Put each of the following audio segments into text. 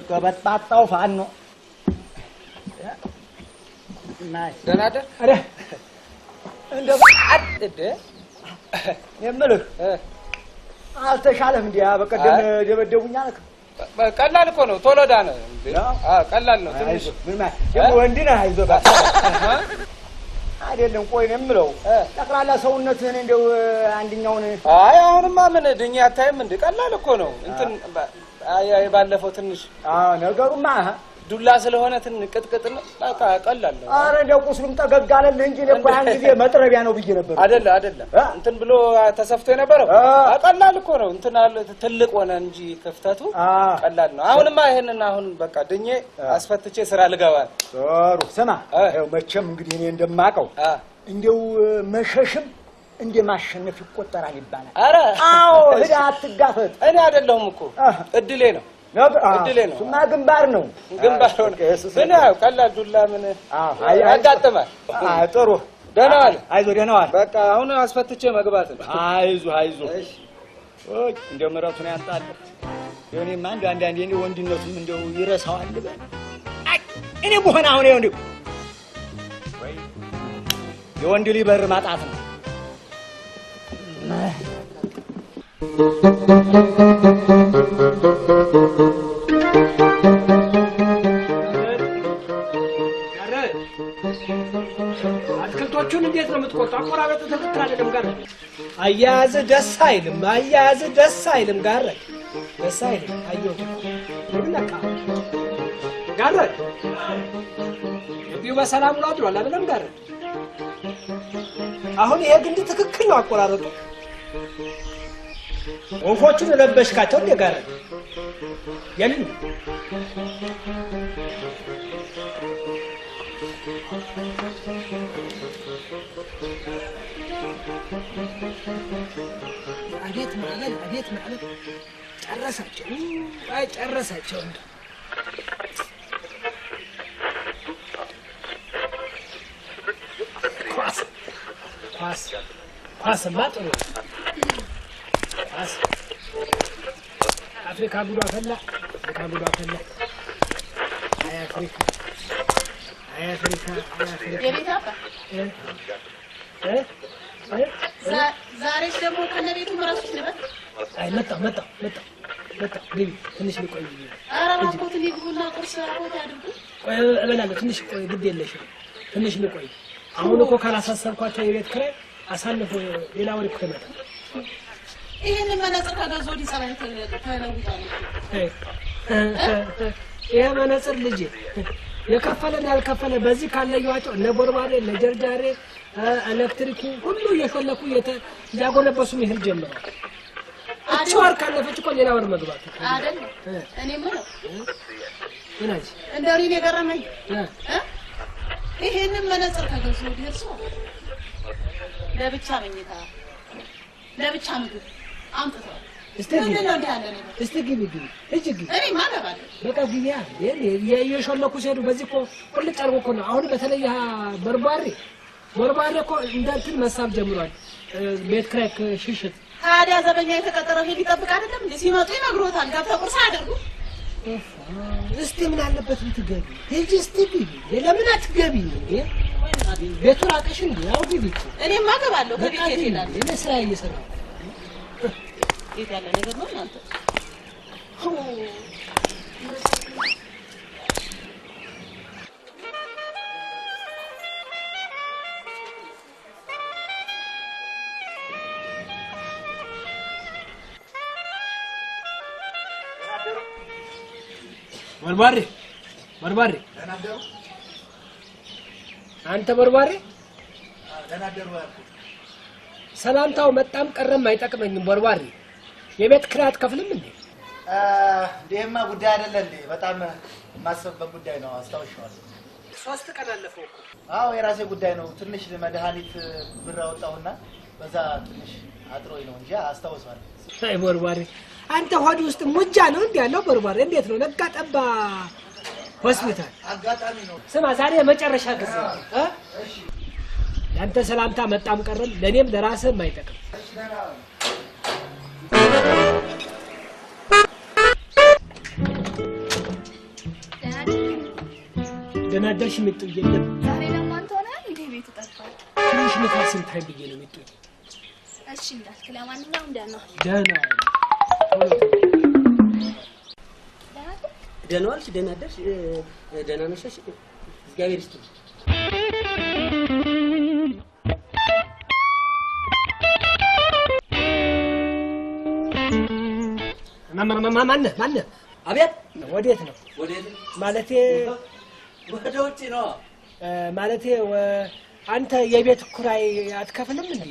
ከበጣጣው ፋኖ ናይ ደናደር አረ እንደው አጥደ የምልህ አልተሻለም እንዴ? በቀደም ደበደቡኛ አልክ። ቀላል እኮ ነው ቶሎዳ ነው እንዴ? ቀላል ነው ትንሽ ምን ማለት ደግሞ ወንድ ነህ አይዞህ በቃ አይደለም። ቆይ ነው የምለው ጠቅላላ ሰውነትህን እንደው አንደኛውን አይ አሁንማ ምን ድኛ አታይም እንዴ? ቀላል እኮ ነው እንትን ባለፈው ትንሽ ነገሩማ ዱላ ስለሆነ ቅጥቅጥ ነው በቃ ቀላል ነው። አረ እንደው ቁስሉም ጠገግ አለልህ እንጂ ለቆ ያን ጊዜ መጥረቢያ ነው ብዬ ነበር። አይደለም እንትን ብሎ ተሰፍቶ የነበረው ቀላል እኮ ነው። እንትን ትልቅ ሆነ እንጂ ክፍተቱ ቀላል ነው። አሁንማ ይሄንን አሁን በቃ ድኜ አስፈትቼ ስራ ልገባ ነው። ጥሩ ስማ፣ ይኸው መቼም እንግዲህ እኔ እንደማውቀው እንደው መሸሽም እንደ ማሸነፍ ይቆጠራል ይባላል። አዎ ሂድ አትጋፈጥ። እኔ አይደለሁም እኮ እድሌ ነው እድሌ ነው። ሱማ ግንባር ነው ግንባር ነው። ግን ያው ቀላል ዱላ ምን ያጋጥማል። ጥሩ ደህና ዋል። አይዞህ ደህና ዋል። በቃ አሁን አስፈትቼ መግባት ነው። አይዞህ እሺ። ወይ እንደው ምረቱን ያንጣልህ። እኔማ አንዳንዴ እንደው ወንድነቱም እንደው ይረሳዋል በል። እኔ በሆነ አሁን ይኸው እንደው ወይ የወንድ ልጅ በር ማጣት ነው። አትክልቶቹን እንዴት ነው የምትቆርጠው? አቆራረጥ ትክክል አይደለም ጋር አያያዝ ደስ አይልም። አያያዝ ደስ አይልም ጋር ደስ አይልም። አየሁ ምን ነካ ጋር ቢው በሰላም ነው አድሯል አይደለም ጋር አሁን ይሄ ግንድ ትክክል ነው አቆራረጡ። ወፎቹን ለበሽካቸው እንደ ጋር የለም አዴት ማለት ጨረሳቸው እንደ ኳስ ማጥሩ ኳስ አፍሪካ ጉዷ ፈላ ዛሬስ ደግሞ ከነቤቱ መራሱት ነበር። አይ መጣ ግቢ ትንሽ ልቆይ። ኧረ እባክዎት ሊግቡና ቁርስ አቦት ያድርጉ። ቆይ እበላለሁ። ትንሽ ቆይ፣ ግድ የለሽም ትንሽ ልቆይ። አሁን እኮ ካላሳሰብኳቸው የቤት ኪራይ አሳልፎ ሌላ ወሬ እኮ ይመጣል። ይሄን መነጽር ከገዙ ወዲህ ጸባይ ተለውጧል። ይሄ መነጽር ልጅ የከፈለን ያልከፈለ በዚህ ካለየዋቸው እነ ቦርባሬ እነ ጀርጃሬ ኤሌክትሪኩ ሁሉ እየፈለኩ እያጎነበሱ መሄድ ጀምረዋል። እቺ ወር ካለፈች እኮ ሌላ ወር መግባት አይደል? እኔ ምን ምናጅ እንደው እኔ የገረመኝ ይሄንን መነጽር ከገዙ ወዲህ እርሱ ለብቻ መኝታ ለብቻ ምግብ አምጥተዋል። እስቲ ግቢ እጅግ እኔ ማለባለ በቃ ግቢያ የሾለኩ ሲሄዱ በዚህ እኮ ቁልጭ አድርጎ እኮ ነው። አሁን በተለይ በርባሬ እኮ እንዳንትን መሳብ ጀምሯል። ቤት ኪራይ ሽሽት ታዲያ ዘበኛ የተቀጠረው ሄድ ይጠብቅ አይደለም እንዴ? ሲመጡ ይነግሮታል። ገብተው ቁርስ አያደርጉ። እስቲ ምን አለበት ብትገቢ? ሂጂ እስቲ ግቢ። ለምን አትገቢ? ቤቱ ራቀሽ እንዴ? ያው ግቢ። እኔማ እገባለሁ። ከቤት ይሄዳል። እኔ ስራ እየሰራሁ የት ያለ ነገር ነው እናንተ? በርባሬ አንተ በርባሬ ሰላምታው መጣም ቀረም አይጠቅመኝም። በርባሬ የቤት ኪራይ አትከፍልም እንዴ? እንደማ ጉዳይ አይደለ እንዴ? በጣም ማሰብበት ጉዳይ ነው። አስታውሻለሁ። 3 ቀን አለፈው እኮ። አዎ የራሴ ጉዳይ ነው። ትንሽ መድኃኒት ብር አወጣሁና በዛ ትንሽ አጥሮኝ ነው እንጂ አስታውሳለሁ። አይ በርባሬ አንተ ሆድ ውስጥ ሙጃ ነው እንዴ ያለው? በርባሬ እንዴት ነው ነጋ ጠባ ሆስፒታል አጋጣሚ ነው። ስማ ዛሬ የመጨረሻ ጊዜ እሺ ያንተ ሰላምታ መጣም ቀረም ለኔም ለራስህም አይጠቅም። ደህና አደርሽ ሚጡዬ? ዛሬ ለማንተ ሆነ እንዴ ቤት ተጠፋል? ትንሽ ንፋስ እንታይ ብዬ ነው ሚጡዬ? እሺ እንዳልክ ለማንኛውም ደህና ደህና ደህና ዋልሽ? ደህና አደርሽ? ደህና ነሽሽ? እግዚአብሔር ይስጥልኝ። ማነህ? አቤት። ወዴት ነው? ወዴት ማለቴ ወደ ውጪ ነው። ማለቴ አንተ የቤት ኪራይ አትከፍልም እንዴ?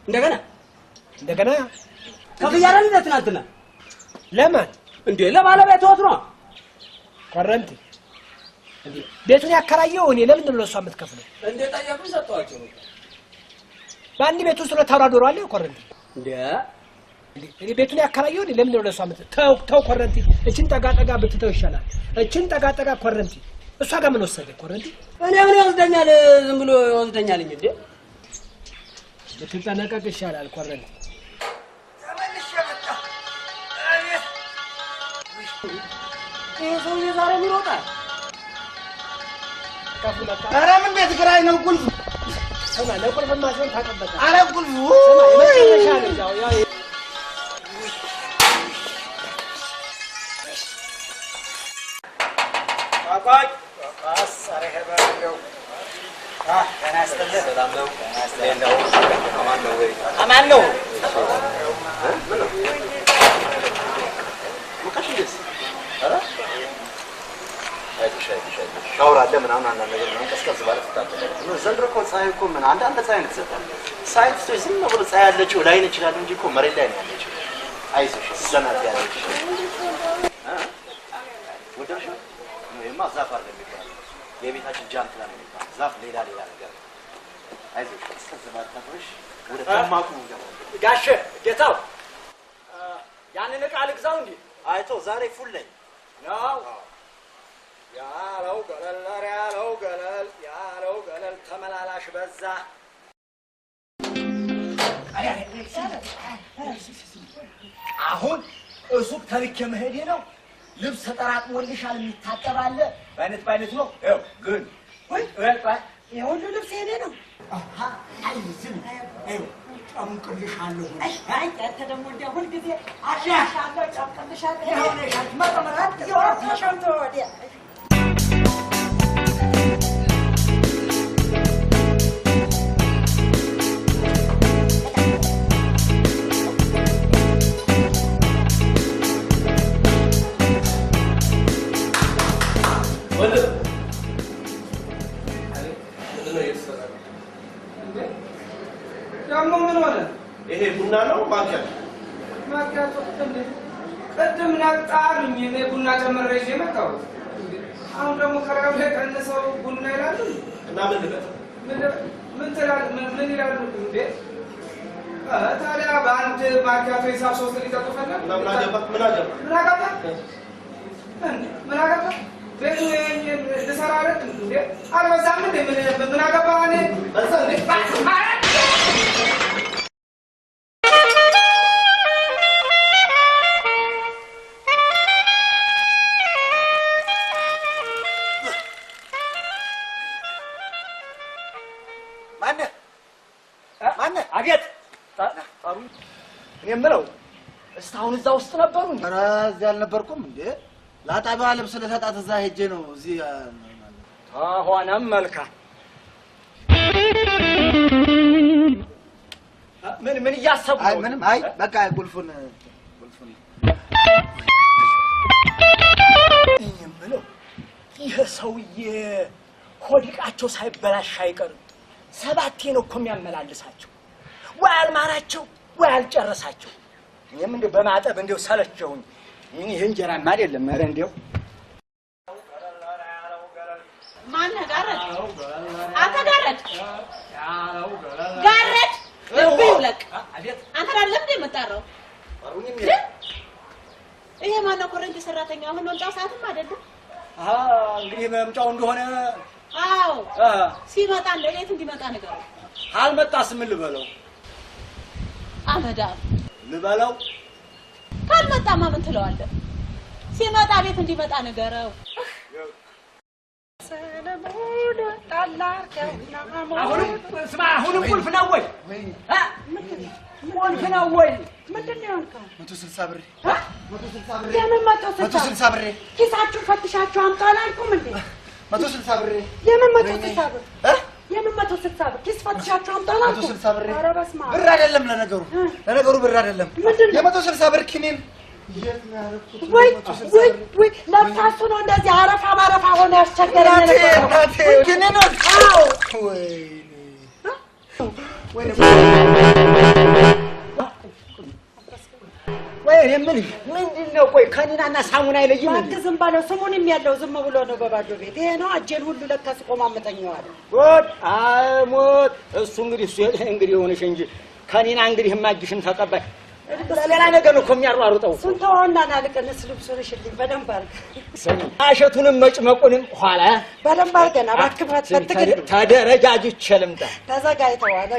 እንደገና ከፍያለሁ እንዴ? ትናንትና ለማን እንዴ? ለባለቤትዎት ነው። ኮረንቲ እንዴ? ቤቱን ያከራየው እኔ። ለምንድን ነው እሷ የምትከፍለው? እንዴ ጠየቁኝ፣ ሰጠኋቸው። በአንድ ቤት ውስጥ ለታራ ዶሮ አለ ኮረንቲ እንዴ? እኔ ቤቱን ያከራየው እኔ። ለምንድን ነው ለእሷ ተው ኮረንቲ፣ እችን ጠጋ ብትተው ይሻላል። እችን ጠጋ ኮረንቲ። እሷ ጋር ምን ወሰደ ኮረንቲ? እኔ ምን ይወስደኛል? ዝም ብሎ ይወስደኛል እንዴ? ብትጠነቀቅ ይሻላል ኮረንቲ። ተመልሼ መጣሁ። ይሄ ሰውዬ ዛሬ ይሮጣል። ኧረ ምን ቤት ኪራይ ነው? ቁልፍ ሰማ ለቁልፍ ማሽን ታቀበጣ። ኧረ ቁልፉ የመጨረሻ ነው ያው አቋጭ አሳረ ሄባለው ሰላም ነው። አማን ነው። ሻወር አለ ምናምን አንዳንድ ነገር ምናምን ቀዝቀዝ ባለ ትታጠቃለህ። ዘንድሮ እኮ ፀሐይ እኮ ምን አንዳንድ ፀሐይ ነው ተሰጣ። ሳይት ዝም ብሎ ፀሐይ ያለችው ላይ ነች ይችላል እንጂ እኮ መሬት ላይ ነው ያለችው። አይዞሽ ዘናት ያለች ወደሽ ነው ዛፍ አለ የሚባለው የቤታችን ጃንጥላ ነው የሚባለው ዛፍ ሌላ ነገር አይዞሽ እስከዛ ባታፍሽ ወደ ተማቁ ጋሼ ጌታው ያንን ዕቃ ልግዛው እንዴ? አይቶ ዛሬ ፉል ነኝ ነው ያለው ገለል ተመላላሽ በዛ። አሁን እሱቅ ተልኬ መሄዴ ነው። ልብስ ተጠራቅሞልሻል፣ የሚታጠብ አለ በአይነት ነው። ይኸው ግን የሁሉ ልብስ የእኔ ነው። አይዝም ጨምቅልሻለሁ። አንተ ደግሞ እንዲያው ሁልጊዜ አሻሻለሁ ጨምቅልሻለሁ የሆነሻል መጠመራት የወርተሻል ወዲያ ይሄ ቡና ነው ማኪያቶ? ማኪያቶ ቅድም ናጣሉኝ እኔ ቡና ጨምሬ ይዤ መጣሁ። አሁን ደግሞ ከራብ ላይ ቀንሰው ቡና ይላሉ እና ምን ልበል? ምን ይላሉ እንዴ? ታዲያ በአንድ ማኪያቶ ሂሳብ 3 ሊጠጡ ፈለግ? ምን አገባ? ቤቱ ልሰራ አይደል እንዴ? አልበዛም እንዴ? ምን አገባ እኔ በዛ እንዴ? ማነህ? አቤት። እኔ የምለው እስካሁን እዛ ውስጥ ነበሩ እንዴ? ኧረ እዚህ አልነበርኩም እንዴ? ለአጣቢዋ ልብስ ልሰጣት እዛ ሄጄ ነው። እዚህ ሆነም መልካም። ምን እያሰቡ ነው? ምንም። አይ በቃ ቁልፉን እኔ የምለው ይሄ ሰውዬ ሆዲቃቸው ሳይበላሽ አይቀርም። 7 ነው እኮ የሚያመላልሳቸው። ወይ አልማራቸው ወይ አልጨረሳቸው። እኔም እንደው በማጠብ እንደው ሰለቸውኝ። ይሄ እንጀራማ አይደለም። ኧረ እንደው ማነህ? ጋረድ አንተ ጋረድ ልብ ይውለቅ። አንተ አይደለም እንደ የምጠራው? ይሄ ማነው? ኮረንቲ ሰራተኛ አሁን መምጫው ሰዓትም አይደለም። እንግዲህ መምጫው እንደሆነ አዎ ሲመጣ ለሌት እንዲመጣ ነገረው። አልመጣስ ምን ልበለው? አመዳ ልበለው? ካልመጣማ ምን ትለዋለህ? ሲመጣ ቤት እንዲመጣ ነገረው። ሰለሞን ጣላርከውና አሁንም ስማ አሁንም ቁልፍ ነው ወይ ቁልፍ ነው ወይ ምንድን ነው ያልከው 160 ብር የምን 160 ብር ኪሳችሁ ፈትሻችሁ አምጡ አላልኩም እንዴ 160 ብር የምን 160 ብር የምን 160 ብር ኪስ ፈትሻችሁ አምጡ አላልኩም 160 ብር ኧረ በስመ አብ ብር አይደለም ለነገሩ ብር አይደለም የ160 ብር ኪኒን ወይ ለካሱ ነው እንደዚህ አረፋ ማረፋ ሆነ ያስቸገረኝ ነበር ኪኒን ወይ የምን ምንድነው ቆይ ከኒናና ሳሙና አይለይም እንዴ ዝም ባለው ስሙንም ያለው ዝም ብሎ ነው በባዶ ቤት ይሄ ነው አጀል ሁሉ ለካስ ቆማመጠኛው አለ ወድ አሞት እሱ እንግዲህ ሆነሽ እንጂ ከኒና እንግዲህ ማጅሽን ተቀባይ ሌላ ነገር ነው የሚያሯሩጠው ስንተውና ናልቀንስ ልብሱን ሽልኝ በደንብ አድርግ አሸቱንም መጭመቁንም ኋላ በደንብ አድርገና ባክፋት ፈትግል ተደረጃጅቼ ልምጣ ተዘጋጅተዋል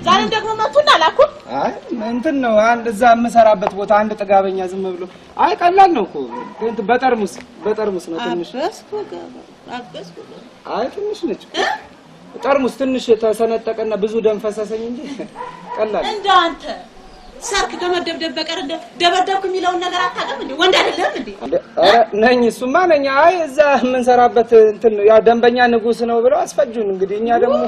ዛሬ ደግሞ መጡና አላኩ አይ እንትን ነው አንድ እዛ የምሰራበት ቦታ አንድ ጥጋበኛ ዝም ብሎ አይ ቀላል ነው እኮ እንትን በጠርሙስ ነው ትንሽ አይ ትንሽ ነች ጠርሙስ ትንሽ ተሰነጠቀና ብዙ ደም ፈሰሰኝ እንጂ ቀላል እንደው አንተ ሰርክ ከመደብደብ በቀር ደበደብኩ የሚለውን ነገር አታውቅም እንዴ ወንድ አይደለም እንዴ ኧረ ነኝ እሱማ ነኝ አይ እዛ የምንሰራበት እንትን ነው ያ ደንበኛ ንጉስ ነው ብለው አስፈጁን እንግዲህ እኛ ደግሞ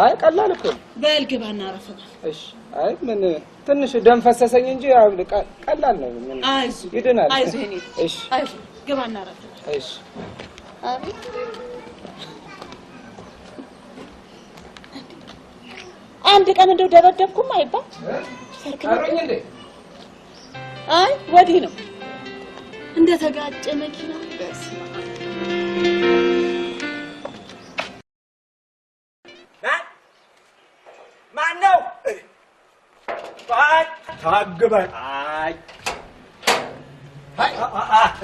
አይ ቀላል እኮ በልግባና አረፈታ እሺ አይ ምን ትንሽ ደም ፈሰሰኝ እንጂ ያው ቀላል ነው ምን ይድናል አይዞህ እኔ እሺ አይዞህ ግባና አረፈታ እሺ አቤት አንድ ቀን እንደው ደበደብኩም አይባል ሰርክ አሮኝ እንዴ አይ ወዲህ ነው እንደ ተጋጨ መኪና ማነው ታግበን አይ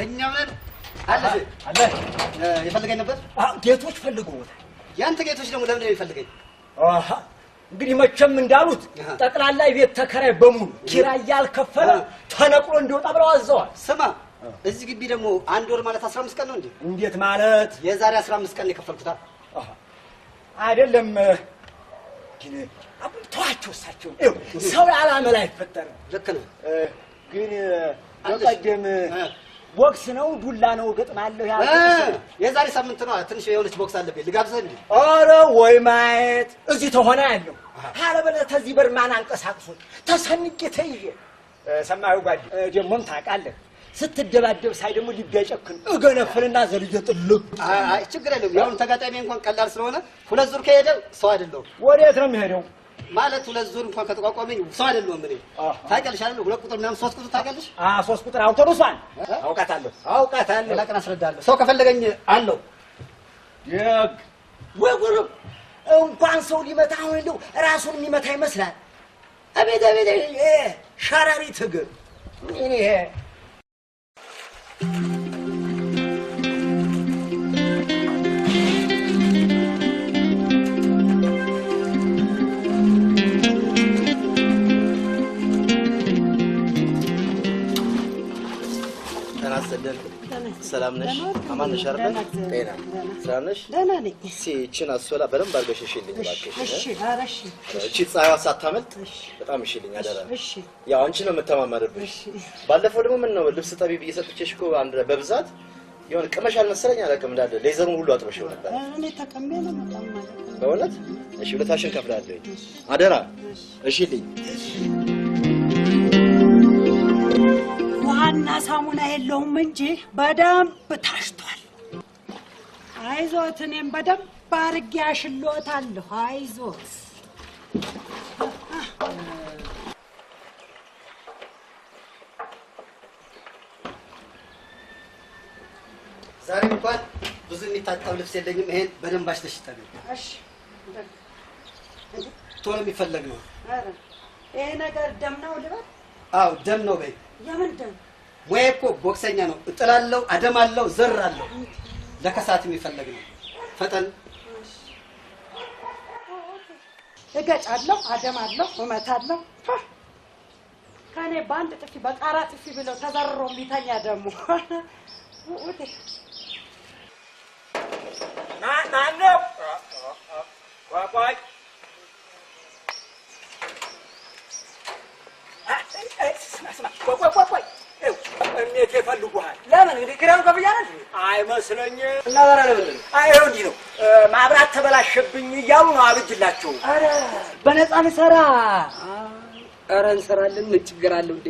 እኛው ነን አለ የፈልገኝ ነበር ጌቶች ፈልገውታል ያንተ ጌቶች ደግሞ ለምን ይፈልገኝ እንግዲህ መቼም እንዳሉት ጠቅላላ ቤት ተከራይ በሙሉ ኪራይ ያልከፈለ ተነቅሎ እንዲወጣ ብለው አዘዋል ስማ እዚህ ግቢ ደግሞ አንድ ወር ማለት 15 ቀን ነው እንዴ እንዴት ማለት የዛሬ 15 ቀን የከፈልኩት አይደለም ግን ተዋቸው እሳቸው ሰው ያላመላ አይፈጠርም ልክ ነው ግን በቀደም ቦክስ ነው ዱላ ነው ገጥማለሁ ያ የዛሬ ሳምንት ነው ትንሽ የሆነች ቦክስ አለብኝ ልጋብዘህ እንዴ ኧረ ወይ ማየት እዚህ ተሆነ ያለው አለበለ ተዚህ በርማን አንቀሳቅሶ ተሰንቄ ተይዤ ሰማዩ ጓድ ደሞም ታውቃለህ ስትደባደብ ሳይ ደግሞ ሊቢያጨክን እገነፍልና ዘልዬ ጥልቅ አይ ችግር የለም ያው ተጋጣሚ እንኳን ቀላል ስለሆነ ሁለት ዙር ከሄደ ሰው አይደለም ወዴት ነው የሚሄደው ማለት ሁለት ዙር እንኳን ከተቋቋመኝ ሰው አይደለም ምን ታውቂያለሽ አይደል ሁለት ቁጥር ምናምን ሶስት ቁጥር ታውቂያለሽ ሶስት ቁጥር አውቶቡሷን አውቃታለሁ ለቀን አስረዳለሁ ሰው ከፈለገኝ አለው ደግ ወይ ጉሩብ እንኳን ሰው ሊመታ አሁን እንደው ራሱን የሚመታ ይመስላል አቤት ሸረሪት እግር ምን ይሄ ሰላም ነሽ አማን ነሽ አይደል ጤና ሰላም ነሽ ደህና ነኝ እቺን አስወላ በደንብ አድርገሽ እሺልኝ እባክሽ እሺ አረሽ እቺ ፀሐይዋ ሳታመልጥ በጣም እሺልኝ አደራ እሺ ያው አንቺ ነው የምተማመንብሽ ባለፈው ደግሞ ምን ነው ልብስ ጠቢብ እየሰጥቼሽ እኮ አንድ በብዛት የሆነ ቅመሻል መሰለኝ አላውቅም እንዳለ ሌዘሩን ሁሉ አጥበሽው ነበር እኔ ተቀምጬ ነው በጣም ማለት በእውነት እሺ ሁለታሽን ከፍላለሁ አደራ እሺልኝ ዋና ሳሙና የለውም እንጂ በደንብ ታሽቷል አይዞት እኔም በደንብ አድርጌ አሽሎታለሁ አይዞት ዛሬ እንኳን ብዙ የሚታጠብ ልብስ የለኝም ይሄን በደንብ አሽተሽ ጠቢው እሺ ቶሎ የሚፈለግ ነው አረ ይሄ ነገር ደም ነው ልበል አው ደም ነው በይ የምን ደም ወይ እኮ ቦክሰኛ ነው እጥላለሁ አደማለሁ ዘራለሁ ለከሳት የሚፈለግ ነው ፈጠን እገጫለሁ አደማለሁ እመታለሁ ከኔ ባንድ ጥፊ በቃራ ጥፊ ብለው ተዘርሮ የሚተኛ ደግሞ ማነው? ቆይ ቆይ እኔት ይፈልጉሃል። ለምን እንግዲህ ኪራዩን ከፍያለሁ አይመስለኝም። እና ዛሬ ለምን? ይኸው እንዲህ ነው ማብራት ተበላሸብኝ እያሉ ነው አብጅላቸው። ኧረ በነፃ ልሰራ። ኧረ እንሰራለን። ምን ችግር አለው እንዴ?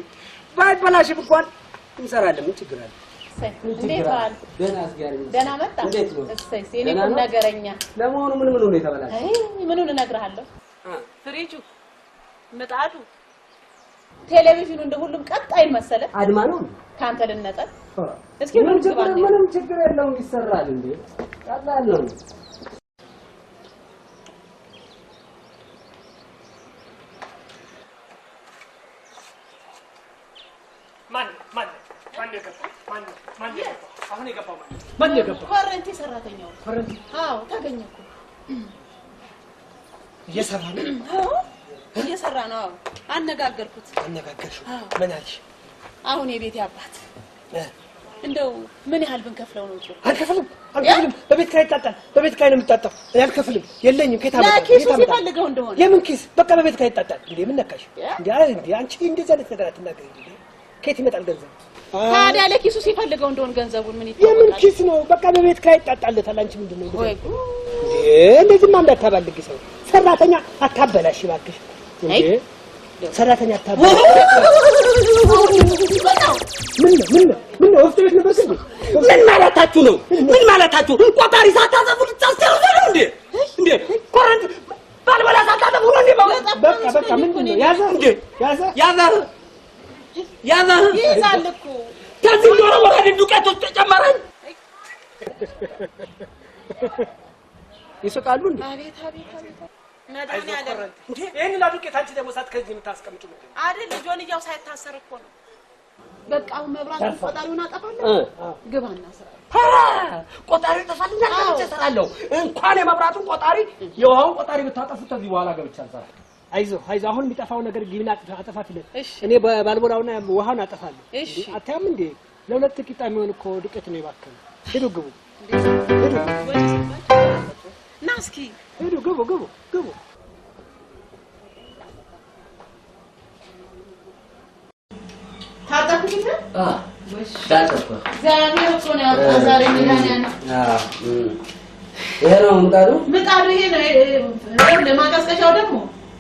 ባይበላሽም እንኳን እንሰራለን። ምን ችግር አለው? እንዴት ዋል? ደህና መጣ። እንዴት ነው? እሰይ ሲኔ ቁም ነገረኛ። ለመሆኑ ምን ነው የተበላሽ? አይ ምኑን እነግርሃለሁ። ፍሪጁ፣ ምጣዱ፣ ቴሌቪዥኑ እንደ ሁሉም ቀጣይ መሰለ። አድማ ነው ካንተ ልነጠል። እስኪ ምንም ችግር የለውም ይሰራል እንዴ? ቀላል ነው። ማን የገባው? ኮረንቲ ሰራተኛው። ኮረንቲ? አዎ ታገኘ እኮ እየሰራ ነው። አዎ እየሰራ ነው። አዎ አነጋገርኩት። አነጋገርሽው? ምን አልሽ? አሁን የቤት አባት እንደው ምን ያህል ብንከፍለው ነው ጥሩ? አልከፍልም። በቤት ኪራይ ይጣጣል። በቤት ኪራይ ነው የምጣጣው። እኔ አልከፍልም። የለኝም። ከየት አመጣ? ኪሱ ሲፈልገው እንደሆነ የምን ኪስ? በቃ በቤት ኪራይ ይጣጣል። እንዴ ምን ነካሽ? እንዴ አንቺ እንደዛ አይነት ነገር አትናገሪ። እንዴ ከየት ይመጣል ገንዘብ? ታዲያ ለኪሱ ሲፈልገው እንደሆነ ገንዘቡን ምን ይታወቃል? የምን ኪስ ነው? በቃ በቤት ኪራይ ይጣጣልታል። አንቺ ምንድነው እንዴ? ወይ እንደዚህማ እንዳታባልግ ሰው ሰራተኛ አታበላሽ እባክሽ። እንዴ ሰራተኛ አታበላሽ። ምን ነው ወፍጮ ቤት ነበርክ እንዴ? ምን ማለታችሁ ነው? ምን ማለታችሁ? ቆጣሪ ሳታዘፉ ልታስጨርሱ ነው እንዴ? እንዴ ኮረንት ባልበላ ሳታዘፉ ነው እንዴ? በቃ ምንድን ነው ያዘህ እንዴ? ያዘህ ይይዛል እኮ ከዚህ ዶሮ ወራድ ዱቄት ውስጥ ተጨመረኝ። ይሰጣሉ እንዴ? አቤት መድኃኒዓለም እንዴ ይሄን ላዱቄት አንቺ ደግሞ ሳት ከዚህ የምታስቀምጪው ምንድን ነው? አይደል ጆንያው ሳይታሰር እኮ ነው። በቃ አሁን መብራት ቆጣሪውን አጠፋለሁ። ግባና ስራ ቆጣሪ ተፋልኛ እሰራለሁ። እንኳን የመብራቱን ቆጣሪ የውሃውን ቆጣሪ ብታጠፉት ከዚህ በኋላ ገብቻ አልሰራ። አይዞህ አሁን የሚጠፋው ነገር ግቢና አጠፋትልህ። እኔ ባልቦራውና ውሃውን አጠፋለሁ። አታያም እንዴ? ለሁለት ቂጣ የሚሆን እኮ ዱቄት ነው የባከነ። ሂዱ ግቡ። ና እስኪ ሂዱ ግቡ። ታጠቁት? ታጠቁ። እግዚአብሔር እኮ ነው ያወጣው ዛሬ መድኃኒዓለም። ይሄ ነው ምጣዱ ይሄ ነው። ለማቀዝቀዣው ደግሞ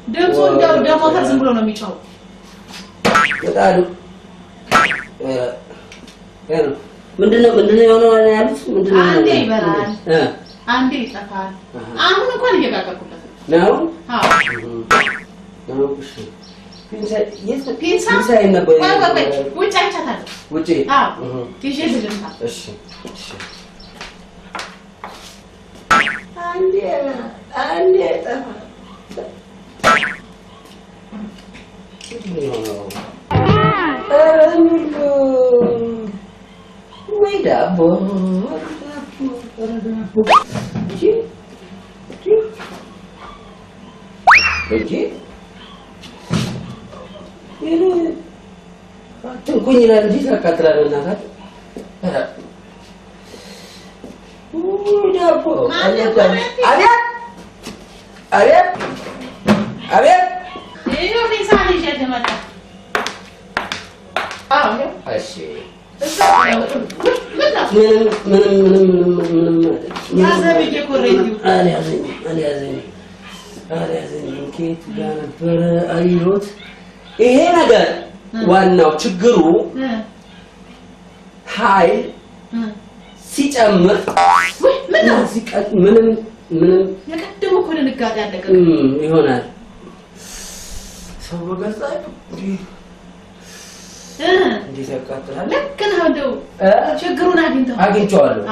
ድምፁ እንደው ደሞተር ዝም ብሎ ነው የሚጮኸው። ምጣዱ ምንድነው የሆነው ያሉት? ምንድነው? አንዴ ይበራል፣ አንዴ ይጠፋል። አሁን እንኳን እየጋገርኩበት ነው። አዎ ፒንሳ ነበር። ውጭ አይቻታለሁ። ውጭ? አዎ ይዤ ልምጣ። እሺ አንዴ ጠፋ። ወይ ዳቦ ትንኩኝ ይላል እንጂ ታቃጥላለህ። እናታችሁ ዳቦ አቤት ይኸው ፒንሳን ይዤ ልመጣ። እሺ አልያዘኝም። ከየት ጋር ነበረ አየሁት። ይሄ ነገር ዋናው ችግሩ ኃይል ሲጨምር ምንም የቀደሙ እኮ ድንጋጤ አለቀ ይሆናል። ሰው በገዛ እንዴት ያቃጥላል? ልክ ነህ። እንደው ችግሩን አግኝቼዋለሁ።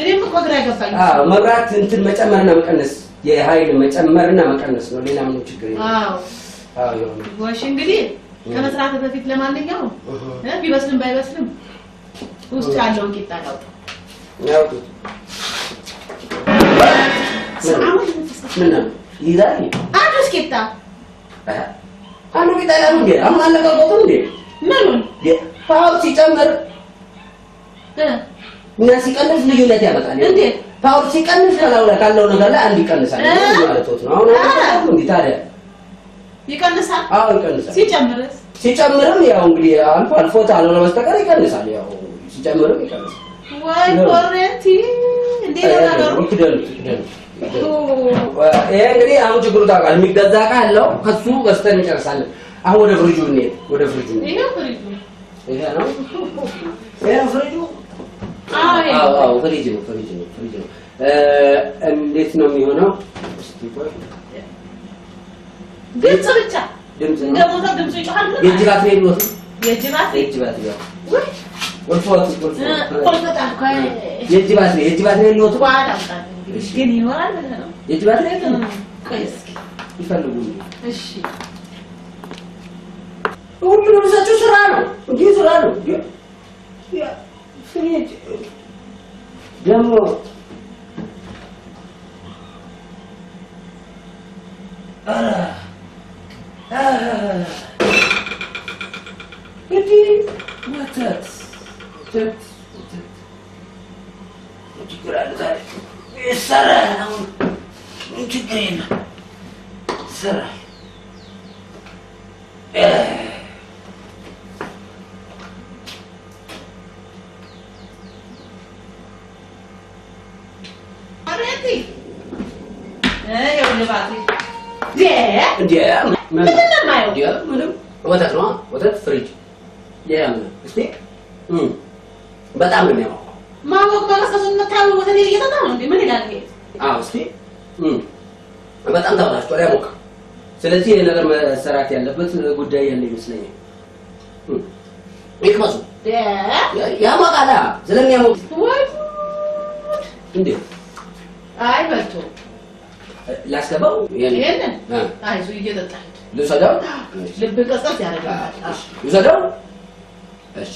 እኔም እኮ ግራ ገባኝ። መብራት እንትን መጨመርና መቀነስ፣ የኃይል መጨመርና መቀነስ ነው። ሌላ ምንም ችግር የለም። ወሽ እንግዲህ ከመስራት በፊት ለማንኛውም ቢበስልም ባይበስልም ውስጥ ያለውን ቂጣ ላውጣ። ምን ነው ይላል? አዲስ ቂጣ አንዱ ቢጠላም እንዴ አሁን አለቀቀው እንዴ ምኑን ፓወር ሲጨምር እና ሲቀንስ ልዩነት ያመጣል እንዴ ፓወር ሲቀንስ ካለው ነገር ላይ አንድ ይቀንሳል ማለት ነው አሁን እንዴ ታዲያ ይቀንሳል አዎ ይቀንሳል ሲጨምርም ያው እንግዲህ አልፎ ታልሆነ በስተቀር ይቀንሳል ያው ሲጨምርም ይቀንሳል ወይ ኮረንቲ እንዴ ነገሩ ይክደል እንግዲህ አሁን ችግሩ ታውቃለህ የሚገዛ ዕቃ አለው ከሱ ገዝተን እንጨርሳለን አሁን ወደ ፍሪጁ እንሂድ ይሄ ፍሪጁ ይሄ ነው ፍሪጁ አዎ ፍሪጅ ነው እንዴት ነው የሚሆነው ድምፅ ብቻ ደግሞ ድምፁ ይጮሃል የእጅ ባትሪ የለውም የእጅ ባትሪ ወልፎት የእጅ ባትሪ የለውም ግን ይኖራል ነው የእጅ ባትሪ የለውም ይፈልጉ እሺ ሁሉም ሰጪው ስራ ነው እንጂ ስራ ነው ፍሪጅ ደግሞ እንግዲህ ወተት ችግር አለ ዛሬ ይሰራል አሁን ምን ችግር የለም ይሰራል ወተት ነው ወተት ፍሪጅ እስቲ በጣም ነው የሚያውቀው ማወቅ ማለሰሱን መታወቅ ወተት እየጠጣ ነው እንዴ ምን ይላል ይሄ እስቲ በጣም ተበላሽቷል ያሞቃ ስለዚህ ይሄ ነገር መሰራት ያለበት ጉዳይ ያለ ይመስለኛል ይቅመሱ ያሞቃላ ስለሚያሞቅ ወይ እንዴ አይ በልቶ ላስገባው ይሄንን አይዞ እየጠጣህ ልውሰደው ልብ ቀስቀስ ያደርጋል ልውሰደው እሺ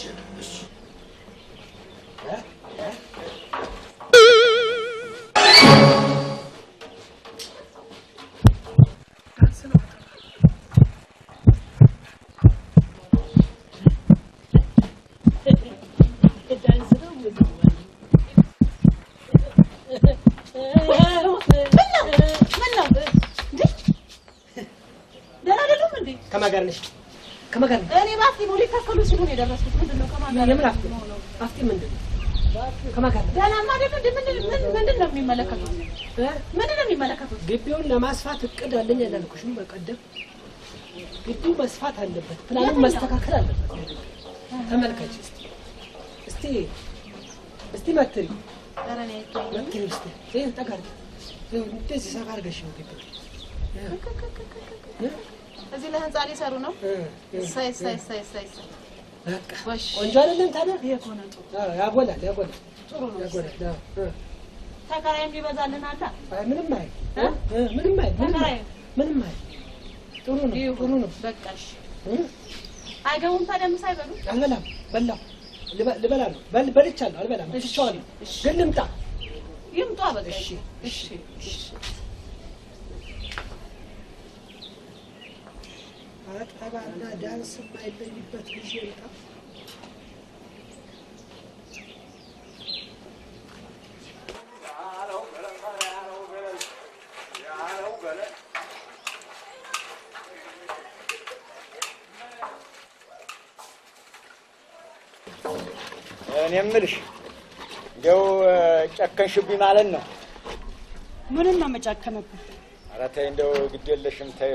ከመጋር እኔ ባፍቲ ነው ሊከፈሉ ሲሉ ነው የደረስኩት ምንድነው ከማጋር የምን አፍቲ ምንድነው ከመጋር ደህናማ አይደል ምንድን ነው የሚመለከቱት ምንድን ነው የሚመለከቱት ግቢውን ለማስፋት እቅድ አለኝ ያላልኩሽም በቀደም ግቢው መስፋት አለበት ፕላኑ መስተካከል አለበት ተመልከች እስቲ መትሪ አረኔ መትሪ እስቲ ተጋር እንደዚህ ሰፋ አድርገሽ ነው ግቢው እዚህ ለህንጻ ሊሰሩ ነው ሳይ በቃ ቆንጆ አይደለም ታዲያ ይሄ ኮነ ያጎላል ጥሩ ነው ያጎላል ተከራይም ሊበዛልን አላ ምንም አይ ጥሩ ነው በቃሽ አይገቡም ታዲያ ምሳ አይበሉ አልበላም በላው ልበላ ነው በልቻለሁ አልበላም ትቻለሁ ግን ልምጣ ይምጣ በቃ እሺ አጠባና ዳንስ የማይለይበት ጊዜ ይምጣ እኔ የምልሽ እንደው ጨከንሽብኝ ማለት ነው ምንን ነው መጨከነብኝ ኧረ ተይ እንደው ግድ የለሽም ተይ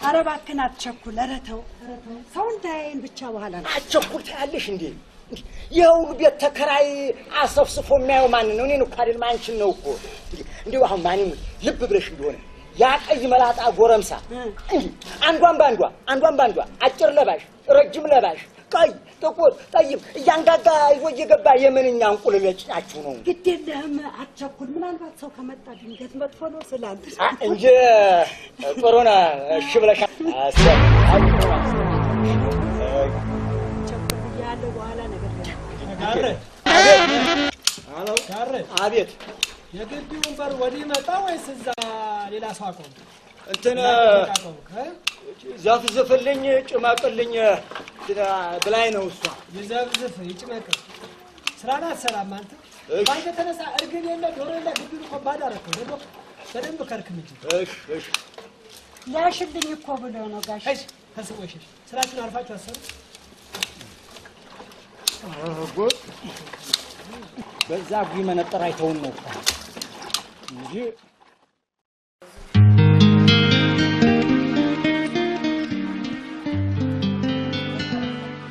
ኧረ እባክህን አትቸኩል ኧረ ተው ሰው እንዳያይን ብቻ በኋላ ነው አትቸኩል ታያለሽ እንዴ የሁሉ ቤት ተከራይ አሰፍስፎ የሚያየው ማን ነው እኔን እኮ አይደለም አንቺን ነው እኮ እንደው አሁን ማንም ልብ ብለሽ እንደሆነ ያ ቀይ መላጣ ጎረምሳ እንዴ አንዷን ባንዷ አጭር ለባሽ ረጅም ለባሽ ቀይ ጥቁር ጠይም እያንጋጋ ይዞ እየገባ የምንኛ እንቁልለጭናችሁ ነው ግድ የለህም አትቸኩል ምናልባት ሰው ከመጣ ድንገት መጥፎ ነው ስላል እንጂ ጥሩ ነው እሺ ብለሽ ያለው በኋላ ነገር አቤት የግቢውን በር ወዲህ መጣ ወይስ እዛ ሌላ ሰው አቆም እንትን ዛፍ ዘፈልኝ ጭማቅልኝ ብላኝ ነው እሷ። ይዘፍዝፍ ይጭመቅ ስራና አትሰራም አንተ። ባንተ ተነሳ እርግብ የለ ዶሮ የለ ግቢውን እኮ ባዶ አደረከው። ደግሞ በደንብ ከርክም እንጂ። እሺ ላሽልኝ እኮ ብሎ ነው ጋሽ። እሺ ተስወሽ ስራችሁን አልፋችሁ አሰሩ። ጉድ በዛ ጉይ መነጠር አይተውን ነው እንጂ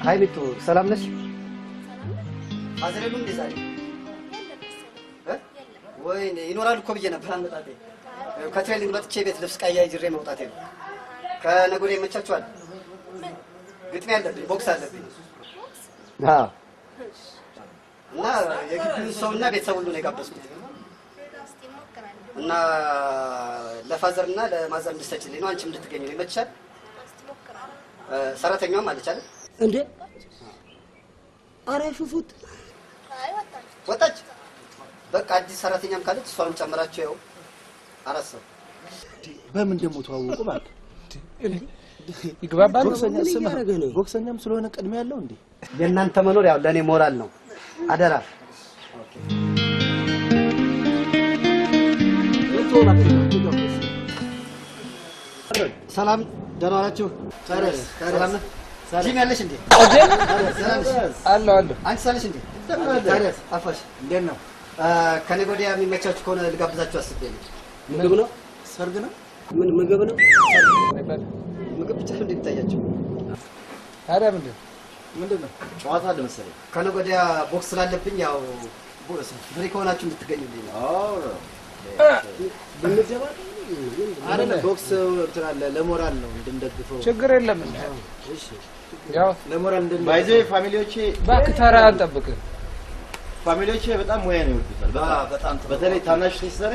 ሀይሚቱ ሰላም ነሽ? አዝረሉ እንዴ ዛሬ ወይኔ ይኖራል እኮ ብዬ ነበር አመጣጤ። ከትሬኒንግ መጥቼ ቤት ልብስ ቀያይሬ መውጣቴ ነው። ከነገ ወዲያ ይመቻችኋል? ግጥሚያ አለብኝ፣ ቦክስ አለብኝ። አዎ እና የግቢውን ሰውና ቤተሰብ ሁሉ ነው የጋበዝኩት እና ለፋዘር እና ለማዘር እንድትሰጪልኝ ነው። አንቺም እንድትገኝ ነው። ይመችሻል? ሰራተኛዋም አለች አይደል እንዴ? ኧረ ሹፉት ወጣች። በቃ አዲስ ሰራተኛም ካለች እሷንም ጨምራችሁ ያው አራት ሰው። በምን ደግሞ ተዋወቁ ማለት ይግባባሉ። ቦክሰኛም ስለሆነ ቅድሚያ ያለው እንዴ? የእናንተ መኖር ያው ለእኔ ሞራል ነው። አደራ ሰላም፣ ደህና ዋላችሁ? ሰላም ነው። ጂም ያለሽ እንዴ? አለ አለ። አንቺ ሳለሽ እንዴ? ታዲያስ አፋሽ እንዴት ነው? ከነገ ወዲያ የሚመቻችሁ ከሆነ ልጋብዛችሁ አስቤ ነው። ምግብ ነው? ሰርግ ነው? ምን ምግብ ነው? ምግብ ብቻ እንዴት ይታያችሁ? ታዲያ ምንድን ነው? ጨዋታ አለ መሰለኝ። ከነገ ወዲያ ቦክስ ስላለብኝ ያው ፍሪ ከሆናችሁ እንድትገኙልኝ ነው። አዎ ብንደባ አይደለም ቦክስ እንትን አለ ለሞራል ነው እንድንደግፈው። ችግር የለም። እሺ ያው ለሞራል እንድን ባይዘ ፋሚሊዎቼ እባክህ ተራ አንጠብቅ። ፋሚሊዎቼ በጣም ሙያ ነው ይወዱታል። በጣም በተለይ ታናሽ ሲሰረ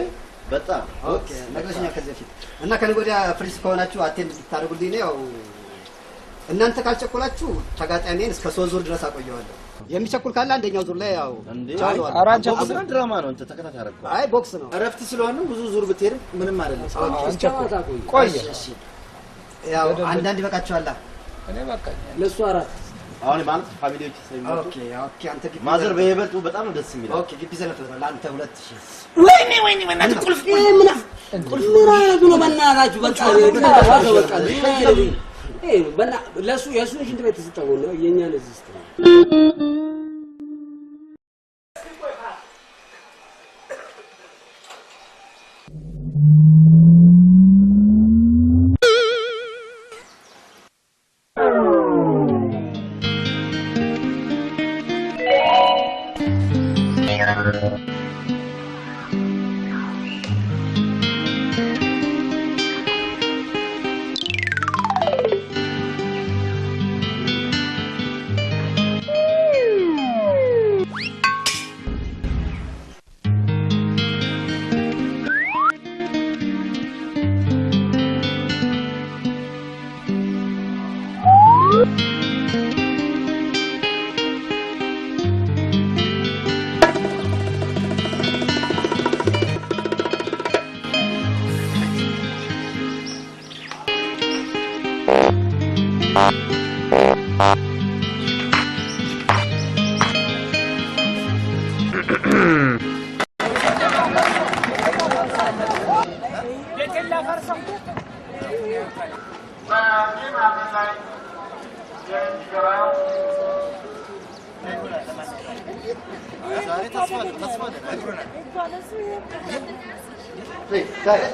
በጣም ኦኬ ነገርኛ ከዚህ በፊት እና ከነገ ወዲያ ፍሪስ ከሆናችሁ አቴንድ እንድታደርጉልኝ ነው። ያው እናንተ ካልቸኮላችሁ ተጋጣሚን እስከ 3 ዙር ድረስ አቆየዋለሁ። የሚቸኩል ካለ አንደኛው ዙር ላይ ያው ቦክስ ነው ድራማ ነው። እንተ ተከታታይ አረጋው። አይ ቦክስ ነው። እረፍት ስለሆነ ብዙ ዙር ብትሄድ ምንም አይደለም። ቆይ ያው አንዳንድ ይበቃችኋል። እኔ በቃኝ። ለሱ አራት አሁን ማለት ፋሚሊዎች ስለሚመጡ ኦኬ ኦኬ። አንተ ግቢ ማዘር በይበልጡ በጣም ነው ደስ የሚለው። ኦኬ ግቢ ዘለፍ ነው ለአንተ 2000 ወይኔ ወይኔ ቁልፍ ቁልፍ ነው በእናታችሁ በቃ በቃ በና ለሱ የሱን ሽንት ቤት ተሰጠው ነው የኛን እዚህ ስትል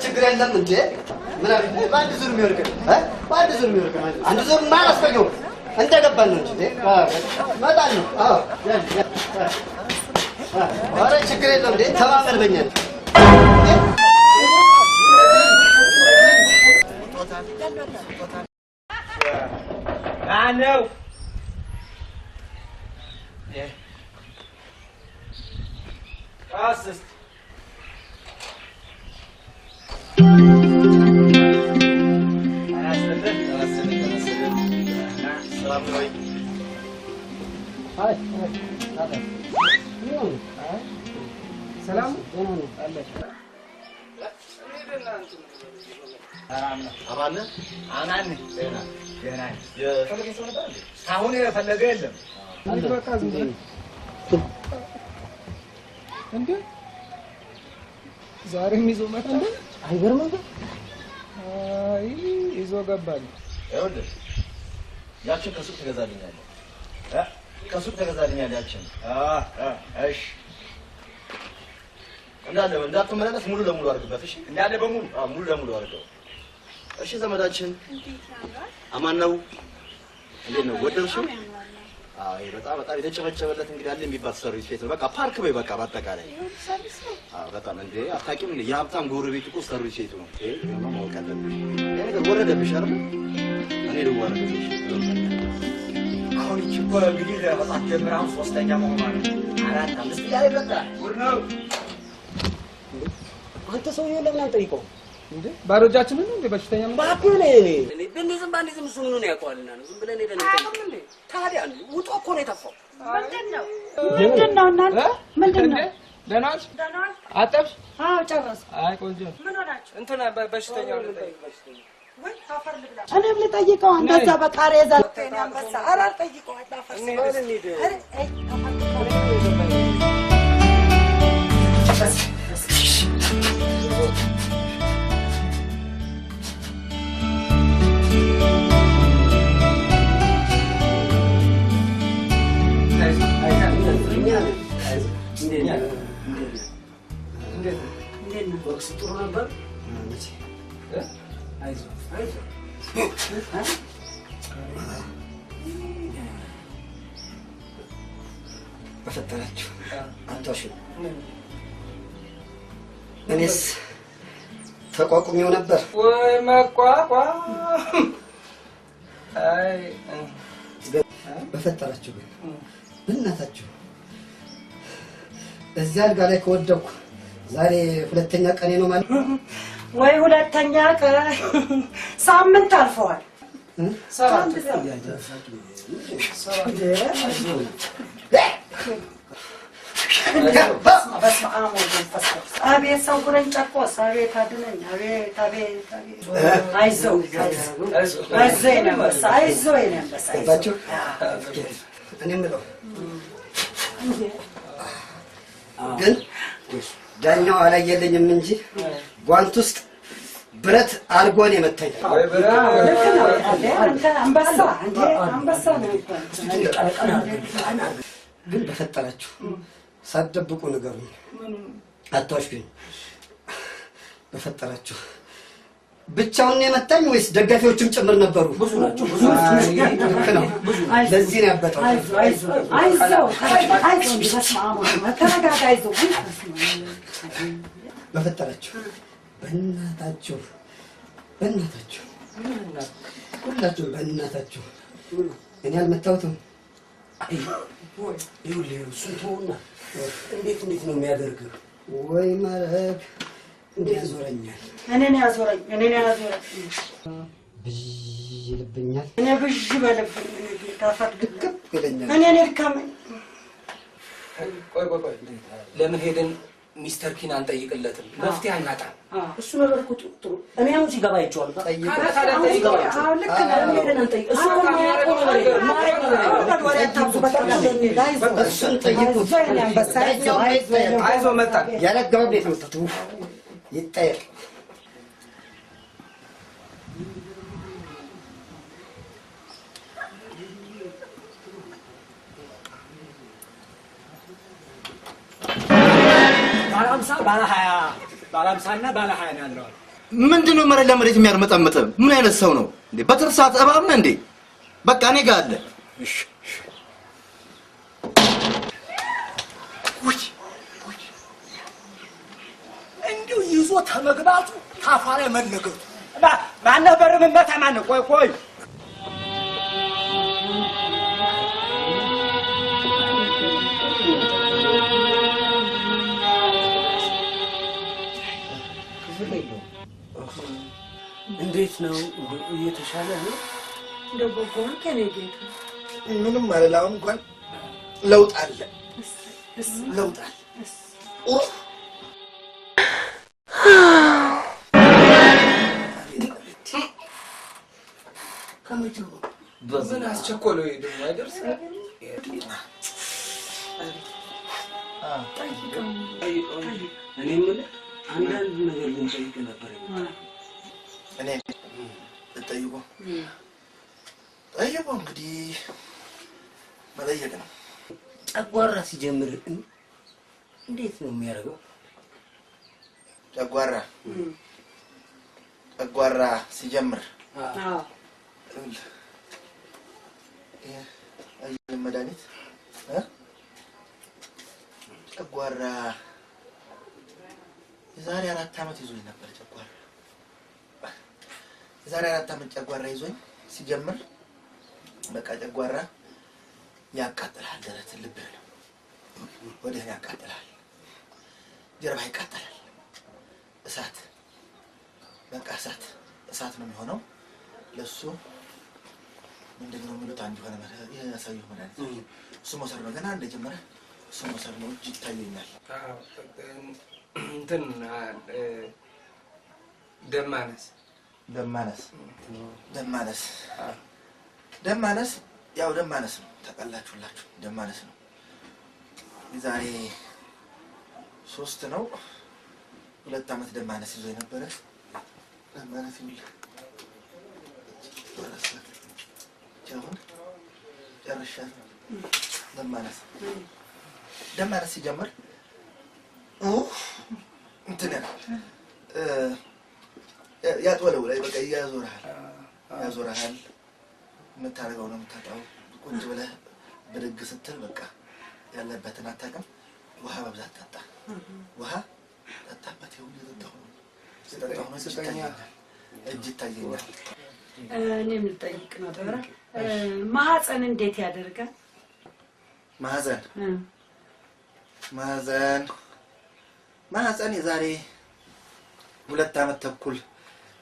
ችግር የለም እንዴ? ምን አለ ባንድ ዙር የሚወርቅ ባንድ ዙር የሚወርቅ አንድ ዙር ማላስፈገው እንደገባን ነው እንጂ መጣን ነው። አዎ ኧረ ችግር የለም እንዴ? ተማመን በእኛ ማነው? አስስት ሰላም አማን ገና የፈለገ ሰው ነበር እንዴ? አሁን የፈለገ የለም። በቃ ዝም ብለህ እንዴ ዛሬም ይዞ መጣ እንዴ? አይገርምም? አይ ይዞ ገባል። ይኸውልህ ያችን ከሱቅ ትገዛልኛለህ። ከሱቅ ትገዛልኛለህ ያችን። እሺ እንዳትመላለስ ሙሉ ለሙሉ አድርግበት። እሺ እንዳለ በሙሉ ሙሉ ለሙሉ አድርገው። እሺ ዘመዳችን አማን ነው? እንዴት ነው ወደድሽው? አይ በጣም የተጨበጨበለት እንግዲህ አለ የሚባል ሰርቪስ ቤት ነው። በቃ ፓርክ በይ በቃ በአጠቃላይ በጣም እንዴ አታውቂም እንዴ? የሀብታም ጎረቤት እኮ ሰርቪስ ቤቱ ነው። ነው ማወቅ አለብሽ። ይሄ ነገር ወረደብሽ አይደል? እኔ ደግሞ ወረደብሽ። አሁን እቺ እኮ እንግዲህ ለመጣት ጀምራ 3ኛ መሆኗ ነው። 4 5 እያለ ይበቃል። ጉድ ነው። አንተ ሰውዬው ለምን አንጠይቀው እንዴ? ባዶ እጃችንን እንዴ በሽተኛ ምን ባክህ ነው በእንደዚህ ባንዲዝም እሱ ምኑን ያውቀዋልና ነው ዝም ብለን ሄደን እንዴ? ታዲያ ውጦ እኮ ነው የጠፋው። ምንድነው እናንተ ምንድነው? ደህና ነሽ? አጠብሽ? አዎ ጨረስኩ። አይ ቆንጆ ምን ሆናችሁ? እንትና በሽተኛው ወይ አፈር ልብላ። እኔም ልጠይቀው እንደዛ በቃሬዛ አንበሳ ኧረ ጠይቀው አጣፈር በፈጠራችሁ አታውሽ። እኔስ ተቋቁሜው ነበር ወይ መቋቋም። አይ በፈጠራችሁ ግን በእናታችሁ እዚያ አልጋ ላይ ከወደኩ ዛሬ 2ኛ ቀኔ ነው ማለት ወይ 2ኛ ቀን ሳምንት አልፈዋል። አቤት ሰው ጉረኝ ጨቆስ አቤት አድነኝ አቤት አቤት አይዞህ እኔ የምለው ግን ዳኛው አላየልኝም እንጂ ጓንት ውስጥ ብረት አርጎን የመታኝ አንበሳ ነው። ግን በፈጠራችሁ ሳትደብቁ ንገሩኝ። አታውሽኝ። በፈጠራችሁ ብቻውን የመታኝ ወይስ ደጋፊዎችም ጭምር ነበሩ? ብዙ ናቸው። ለዚህ ነው ያበጠው። በፈጠራችሁ በእናታችሁ ሁላችሁም በእናታችሁ እኔ አልመታሁትም። ይኸውልህ እሱን ተውና እንዴት ነው የሚያደርግህ? ወይ ማረግ እንዴት ያዞረኛል። እኔን ያዞረኝ ብዥ ይልብኛል። እኔ ብዥ በልብኝ ታፈር ድክም ይለኛል። እኔን ይድከመኝ። ቆይ ለምን ሄደን ሚስተር ኪን አንጠይቅለትም? መፍትሄ አናጣም። እሱ ነገር እኮ ጥሩ። እኔ አሁን ሲገባ አይቼዋለሁ። አይዞህ መጣ ያለገባብ ቤት መጣቱ ይጠየቅ። ባለ 50 ባለ 20 ባለ 20 ነው ያለው። ምንድነው መሬት ለመሬት የሚያርመጠምጥ? ምን አይነት ሰው ነው እንዴ? በትርፍ ሰዓት እባብ ነህ እንዴ? በቃ እኔ ጋር አለ። እሺ እንዲሁ ይዞ ተመግባቱ ታፋሪ መለገቱ ማነው በር መመታ ማነው? ቆይ እንዴት ነው እየተሻለ ነው? እንደው በጎን ከኔ ጌታ ምንም ማለት አሁን እንኳን ለውጥ አለ። ምን አስቸኮለው? ይሄ ደግሞ አይደርስ እኔ የምልህ አንዳንድ ነገር ልንጠይቅህ ነበር። እኔ ልጠይቁ ጠይቁ እንግዲህ መጠየቅ ነው። ጨጓራ ሲጀምር እንዴት ነው የሚያደርገው? ጨጓራ ሲጀምር መድኃኒት ጨጓራ የዛሬ 4 ዓመት ይዞኝ ነበር። የዛሬ 4 ዓመት ጨጓራ ይዞኝ ሲጀምር በቃ ጨጓራ ያቃጥላል፣ ደረት ልብህ ነው ወደህ ያቃጥላል፣ ጀርባ ይቃጠላል። እሳት በቃ እሳት ነው የሚሆነው። ለሱ ምንድነው የሚሉት አንድ የሆነ ያሳየው መድኃኒት እሱ መውሰድ ነው። ገና እንደጀመረ እሱ መውሰድ ነው። እጅ ይታየኛል። እንትን ደም ማነስ ያው ደም ማነስ ነው። ታውቃላችሁላችሁ ደም ማነስ ነው። የዛሬ 3 ነው 2 ዓመት ደም ማነስ ይዞ የነበረ ደም ማነስ ይውል ጃውን ጨርሻለሁ። ደም ማነስ ሲጀምር እንትን ያጥወለው ላይ በቃ ያዞርሃል። የምታደርገው ነው የምታጣው። ቁጭ ብለህ ብድግ ስትል በቃ ያለበትን አታውቅም። ውሃ በብዛት ጠጣ። ውሃ ጠጣበት። ይኸው እየጠጣሁ ነው። እጅ ይታየኛል። እኔ የምጠይቅ ነበረ ማህፀን እንዴት ያደርጋል? ማህፀን የዛሬ 2 ዓመት ተኩል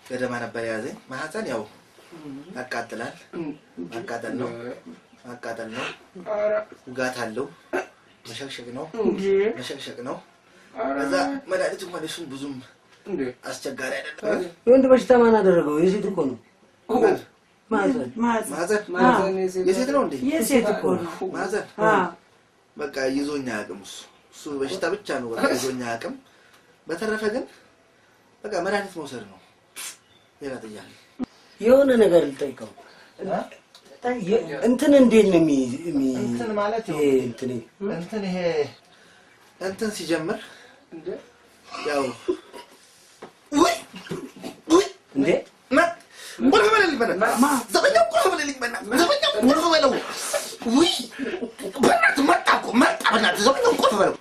ገደማ ነበር የያዘኝ። ማህፀን ያው ያቃጥላል። ማቃጠል ነው። ውጋት አለው። መሸቅሸቅ ነው። ከዛ መድኃኒቱ እንኳን እሱን ብዙም አስቸጋሪ አይደለም። የወንድ በሽታ ማን አደረገው? የሴት እኮ ነው። ማህፀን የሴት ነው እንዴ? የሴት እኮ ነው ማህፀን። በቃ ይዞኛ አቅም እሱ በሽታ ብቻ ነው በቃ ይዞኛ አቅም። በተረፈ ግን በቃ መድኃኒት መውሰድ ነው። ሌላ ጥያቄ የሆነ ነገር ልጠይቀው። እንትን እንዴት ነው እንትን ማለት ነው? ይሄ እንትን ሲጀምር ያው ወይ እንዴ ቁልፍ በለልኝ ዘበኛው ቁልፍ በለልኝ ውይ በእናትህ መጣ በእናትህ ዘበኛው ቁልፍ በለው።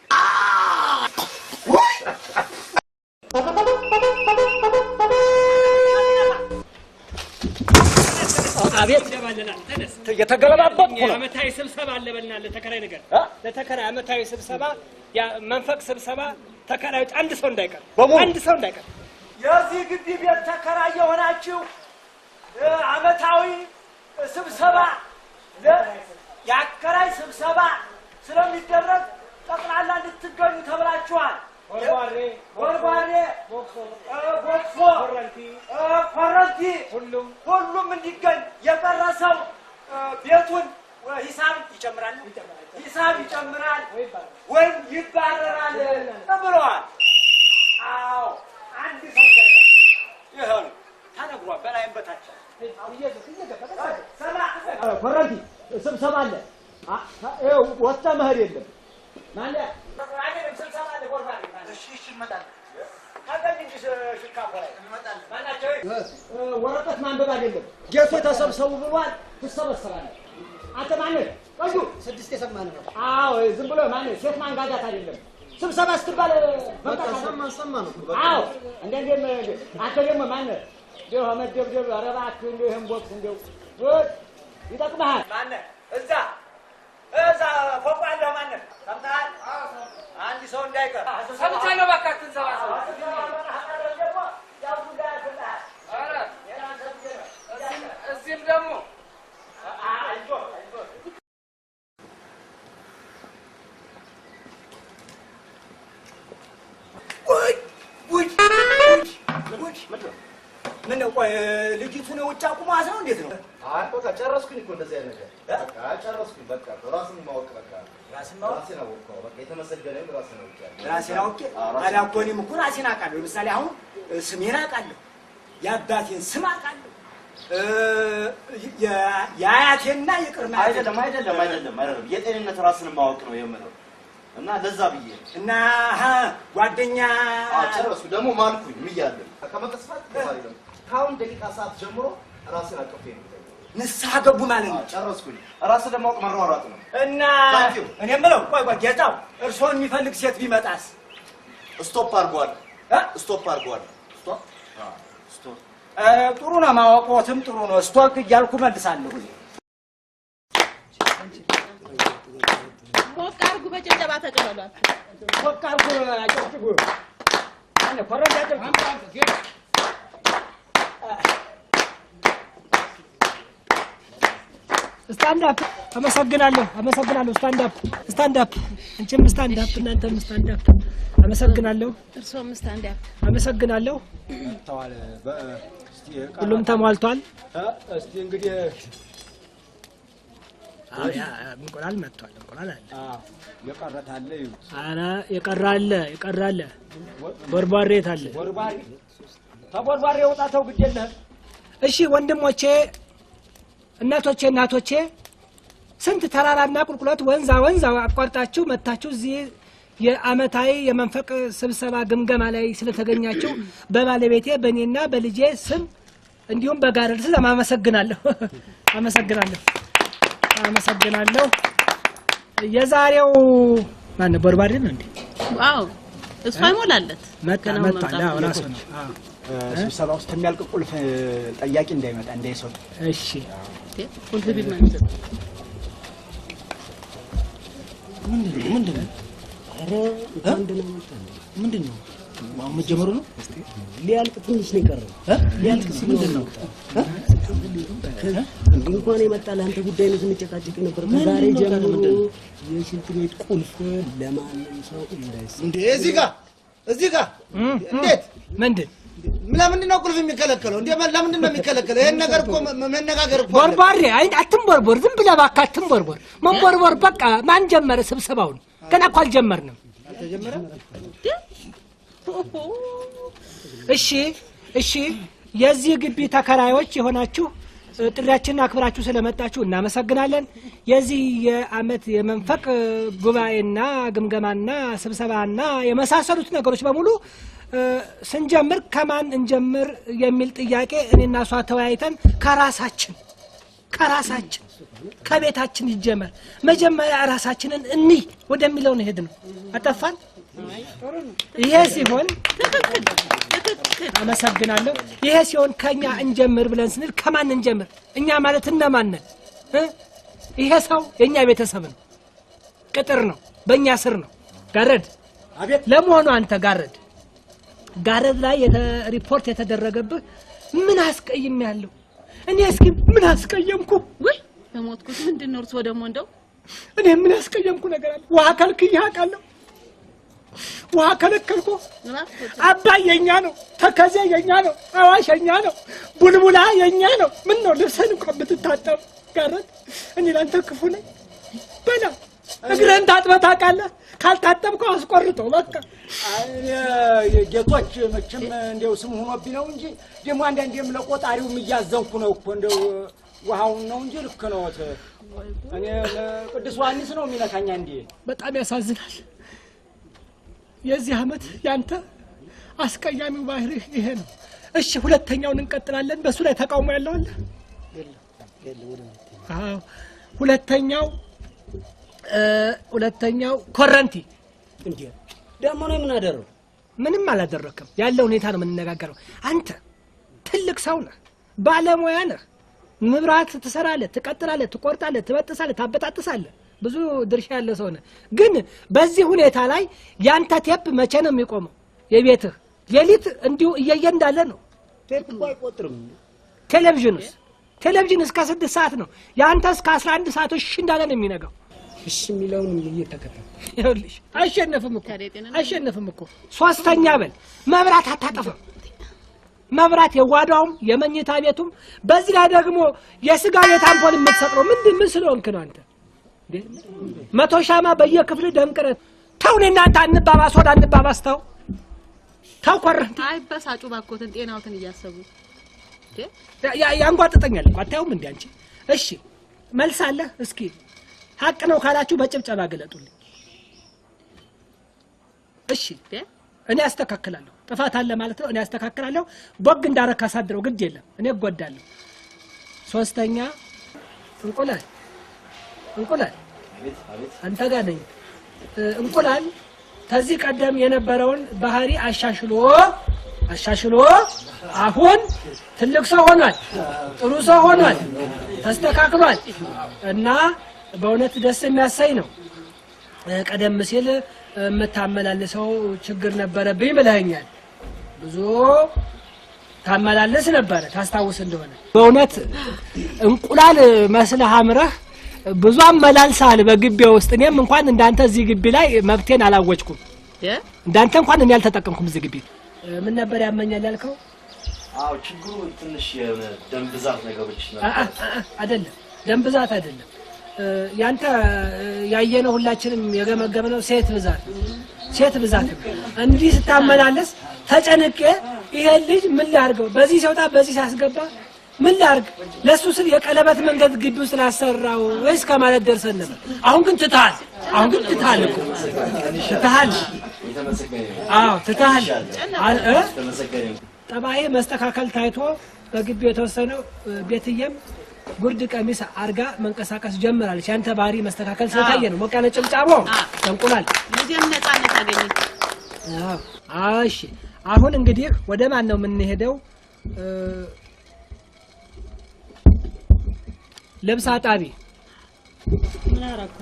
አቤት የተገለባበጥኩ ነው። ዓመታዊ ስብሰባ አለ በእናትህ ለተከራይ ነገር ለተከራይ ዓመታዊ ስብሰባ መንፈቅ ስብሰባ ተከራዮች አንድ ሰው እንዳይቀር የዚህ ግቢ ቤት ተከራይ የሆናችሁ ዓመታዊ ስብሰባ የአከራይ ስብሰባ ስለሚደረግ ጠቅላላ እንድትገኙ ተብላችኋል። ጎርጓሬ፣ ቦክሶ፣ ኮረንቲ ሁሉም እንዲገኝ የፈረሰው ቤቱን ሂሳብ ይጨምራል ወይም ይባረራል ብለዋል። አዎ አንድ ሰው ይኸው ተነግሯል። በላይም በታች ኮረንቲ ስብሰባ አለ። ይኸው ወጥተህ መሄድ የለም ማለት ስብሰባ አለ። ጎርጓሬ ወረቀት ማንበብ አይደለም። ጌቱ ተሰብሰቡ ብሏል። ትሰበሰባለህ። አንተ ማነህ? ቆዩ 6 የሰማን ነው። አዎ ዝም ብሎ ማነህ? ሴት ማንጋጋት አይደለም። ስብሰባ ስትባል በቃ ሰማ ነው። አዎ እንደዚህ አንተ ደግሞ ማነህ? እንደው መደብደብ ኧረ እባክህ እንደው ይሄን ቦክስ እንደው ይጠቅምሃል። ማነህ? እዛ ፎቅ ያለው ማነህ? ሰምተሃል? አንድ ሰው እንዳይቀር ሰምቻለሁ። በቃ ትንሰባሰብ እዚህም ደግሞ ምነው ቆይ ልጅቱን ውጭ አቁሟት ነው እንዴት ነው? አይ በቃ ጨረስኩኝ እኮ እንደዚህ አይነት ነገር በቃ ጨረስኩኝ። በቃ ራስን ማወቅ በቃ ራስን አወቀው በቃ የተመሰገነ ራስን አውቄ ራስን አውቄ አላ እኮ እኔም እኮ ራሴን አውቃለሁ። ለምሳሌ አሁን ስሜን አውቃለሁ፣ የአባቴን ስም አውቃለሁ፣ የአያቴና የቅርማ አይደለም የጤንነት ራስን ማወቅ ነው የምለው እና ለዛ ብዬ እና ጓደኛ ጨረስኩ። ደግሞ ማልኩኝ ምያለሁ ከመቀስፋት ነው ካሁን ደቂቃ ሰዓት ጀምሮ ራስን አቀፌ ነው ንስሐ ገቡ ማለት ነው። ጨረስኩኝ። ራስን ለማወቅ መሯሯጥ ነው እና እኔ የምለው ቆይ ጌታው እርሶን የሚፈልግ ሴት ቢመጣስ? ስቶፕ አድርጓል። ስቶፕ ጥሩ ነው ማወቅዎትም ጥሩ ነው። ስቶክ እያልኩ መልሳለሁ። ሞቅ አድርጉ፣ በጭብጨባ ተቀበሏት። ሞቅ አድርጉ፣ አጨብጭቡ። አለ ኮረጃ አጨብጭቡ። ስታንድ አፕ። አመሰግናለሁ። ስታንድ አፕ። አንቺም ስታንድ አፕ፣ እናንተም ስታንድ አፕ። አመሰግናለሁ። እርሶም ስታንድ አፕ። አመሰግናለሁ። ሁሉም ተሟልቷል። እስቲ እንግዲህ እንቁላል መጥቷል። እንቁላል አለ። የቀረት አለ። ኧረ የቀረ አለ። ቦርቧሬት አለ። ተቦርቧሬ ወጣተው ግድ የለህም። እሺ ወንድሞቼ፣ እናቶቼ ስንት ተራራና ቁልቁለት ወንዝ አቋርጣችሁ መታችሁ እዚህ የአመታዊ የመንፈቅ ስብሰባ ግምገማ ላይ ስለተገኛችሁ በባለቤቴ በእኔና በልጄ ስም እንዲሁም በጋረድ ስም አመሰግናለሁ። የዛሬው ማን ቦርባሪ ነው እንዴ? ዋው እሱ አይሞላለት መጣ ራሱ ነው። ስብሰባ ውስጥ የሚያልቅ ቁልፍ ጠያቂ እንዳይመጣ እንዳይሰው። እሺ ቁልፍ ቢመጣ ምንድነው? ኧረ ምንድነው? መጀመሩ ነው። ሊያልቅ ትንሽ ነው የቀረው። ሊያልቅ ምንድነው? እንኳን የመጣ ለአንተ ጉዳይ ነው ስንጨቃጨቅ ነበር። ከዛሬ ጀምሮ የሽንት ቤት ቁልፍ ለማንም ሰው እንዳይሰጥ። እንዴ እዚህ ጋር እንዴት ምንድን ለምንድን ነው ቁልፍ የሚከለከለው? እንዴ ለምንድን ነው የሚከለከለው? ይሄን ነገር እኮ መነጋገር እኮ ቦርባሬ አትንቦርቦር፣ ዝም ብለህ እባክህ አትንቦርቦር። መንቦርቦር በቃ ማን ጀመረ ስብሰባውን? ገና እኮ አልጀመርንም። እሺ የዚህ ግቢ ተከራዮች የሆናችሁ ጥሪያችንን አክብራችሁ ስለመጣችሁ እናመሰግናለን። የዚህ የአመት የመንፈቅ ጉባኤና ግምገማና ስብሰባና የመሳሰሉት ነገሮች በሙሉ ስንጀምር ከማን እንጀምር የሚል ጥያቄ እኔና እሷ ተወያይተን ከራሳችን ከቤታችን ይጀመር መጀመሪያ ራሳችንን እንይ ወደሚለው ነው ሄድነው። አጠፋን። ይሄ ሲሆን አመሰግናለሁ። ይሄ ሲሆን ከኛ እንጀምር ብለን ስንል ከማን እንጀምር? እኛ ማለት እነማን ነን? ይሄ ሰው የኛ ቤተሰብ ነው፣ ቅጥር ነው፣ በእኛ ስር ነው። ጋረድ አቤት። ለመሆኑ አንተ ጋረድ ላይ ሪፖርት የተደረገብህ ምን አስቀይም ያለው? እኔ እስኪ ምን አስቀየምኩ? ወይ በሞትኩት ምንድነው? እርሶ ደግሞ እንደው እኔ ምን አስቀየምኩ ነገር አለ? ውሃ ከልክዬ አውቃለሁ። ውሃ ከለከልኩ። አባይ የኛ ነው፣ ተከዜ የኛ ነው፣ አዋሽ የኛ ነው፣ ቡልቡላ የኛ ነው። ምን ነው ልብስህን እንኳን ብትታጠብ ጋረድ እኔ ላንተ ክፉ ነኝ? በላ እግርህን ታጥበህ ታውቃለህ? ካልታጠብከው አስቆርጠው በቃ። ጌቶች መቼም እንደው ስም ሆኖብኝ ነው እንጂ ደግሞ አንዳንዴም ለቆጣሪውም እያዘንኩ ነው እኮ እንደው ውሃውን ነው እንጂ ልክ ነው። እኔ ቅዱስ ዮሐንስ ነው የሚነካኝ እንዴ? በጣም ያሳዝናል። የዚህ አመት ያንተ አስቀያሚው ባህሪህ ይሄ ነው። እሺ ሁለተኛውን እንቀጥላለን። በሱ ላይ ተቃውሞ ያለው አለ? አዎ ሁለተኛው ኮረንቲ እንዴ ደግሞ ነው ምን አደረው? ምንም አላደረከም። ያለው ሁኔታ ነው የምንነጋገረው። አንተ ትልቅ ሰው ነህ፣ ባለሙያ ነህ። መብራት ትሰራለህ፣ ትቀጥላለህ፣ ትቆርጣለህ፣ ትበጥሳለህ፣ ታበጣጥሳለህ። ብዙ ድርሻ ያለ ሰው ነህ። ግን በዚህ ሁኔታ ላይ ያንተ ቴፕ መቼ ነው የሚቆመው? የቤትህ ሌሊት እንዲሁ እየየ እንዳለ ነው። ቴፕ እኮ አይቆጥርም። ቴሌቪዥን እስከ 6 ሰዓት ነው። ያንተ እስከ 11 ሰዓቶች እንዳለ ነው የሚነጋው። እሺ የሚለውን እየተከተለ ይኸውልሽ፣ አይሸነፍም እኮ ሶስተኛ በል መብራት አታጠፋም። መብራት የጓዳውም የመኝታ ቤቱም በዚህ ላይ ደግሞ የስጋ ቤት አምፖል የምትሰቅለው ምን ስለሆንክ ነው አንተ? 100 ሻማ በየክፍል ደምቅረት ተውኔ እናንተ አንባባስ ወደ አንባባስ ተው ቆረንት አይበሳጩ ባኮትን ጤናውትን እያሰቡ ያንጓጥጠኛል አታዩም እንዴ አንቺ? እሺ መልስ አለ እስኪ ሐቅ ነው ካላችሁ በጭብጨባ ገለጡልኝ። እሺ እኔ አስተካክላለሁ። ጥፋት አለ ማለት ነው እኔ አስተካክላለሁ። ቦግ እንዳረካ ሳድረው ግድ የለም እኔ እጎዳለሁ። ሶስተኛ እንቁላል አንተ ጋር ነኝ። እንቁላል ከዚህ ቀደም የነበረውን ባህሪ አሻሽሎ አሁን ትልቅ ሰው ሆኗል፣ ጥሩ ሰው ሆኗል፣ ተስተካክሏል እና በእውነት ደስ የሚያሳይ ነው። ቀደም ሲል መታመላለሰው ችግር ነበረብኝ ብለኛል። ብዙ ታመላለስ ነበር ታስታውስ እንደሆነ። በእውነት እንቁላል መስለህ አምረህ ብዙ አመላልሳል በግቢው ውስጥ። እኔም እንኳን እንዳንተ እዚህ ግቢ ላይ መብቴን አላወጭኩም። እንዳንተ እንኳን እኔ አልተጠቀምኩም እዚህ ግቢ። ምን ነበር ያመኛል ያልከው? አዎ ችግሩ ትንሽ የደም ብዛት ነገሮች ነው። አይደለም ደም ብዛት አይደለም። ያንተ ያየነው ሁላችንም የገመገመነው ሴት ብዛት እንዲህ ስታመላለስ ተጨንቄ ይሄ ልጅ ምን ላርገው በዚህ ሰውጣ በዚህ ሲያስገባ ምን ላርግ ለሱ ስል የቀለበት መንገድ ግቢው ስላሰራው ወይስ ከማለት ደርሰን ነበር። አሁን ግን ትታል እኮ ትታል። አዎ ትታል። ጠባዬ መስተካከል ታይቶ በግቢው የተወሰነው ቤትየም ጉርድ ቀሚስ አርጋ መንቀሳቀስ ጀምራለች። ያንተ ባህሪ መስተካከል ስለታየ ነው። ሞቃለ ጭምጫሞ እንቁላል ልጅም ነፃነት አገኘች። እሺ አሁን እንግዲህ ወደ ማን ነው የምንሄደው? ልብስ አጣቢ ምን አራኩ?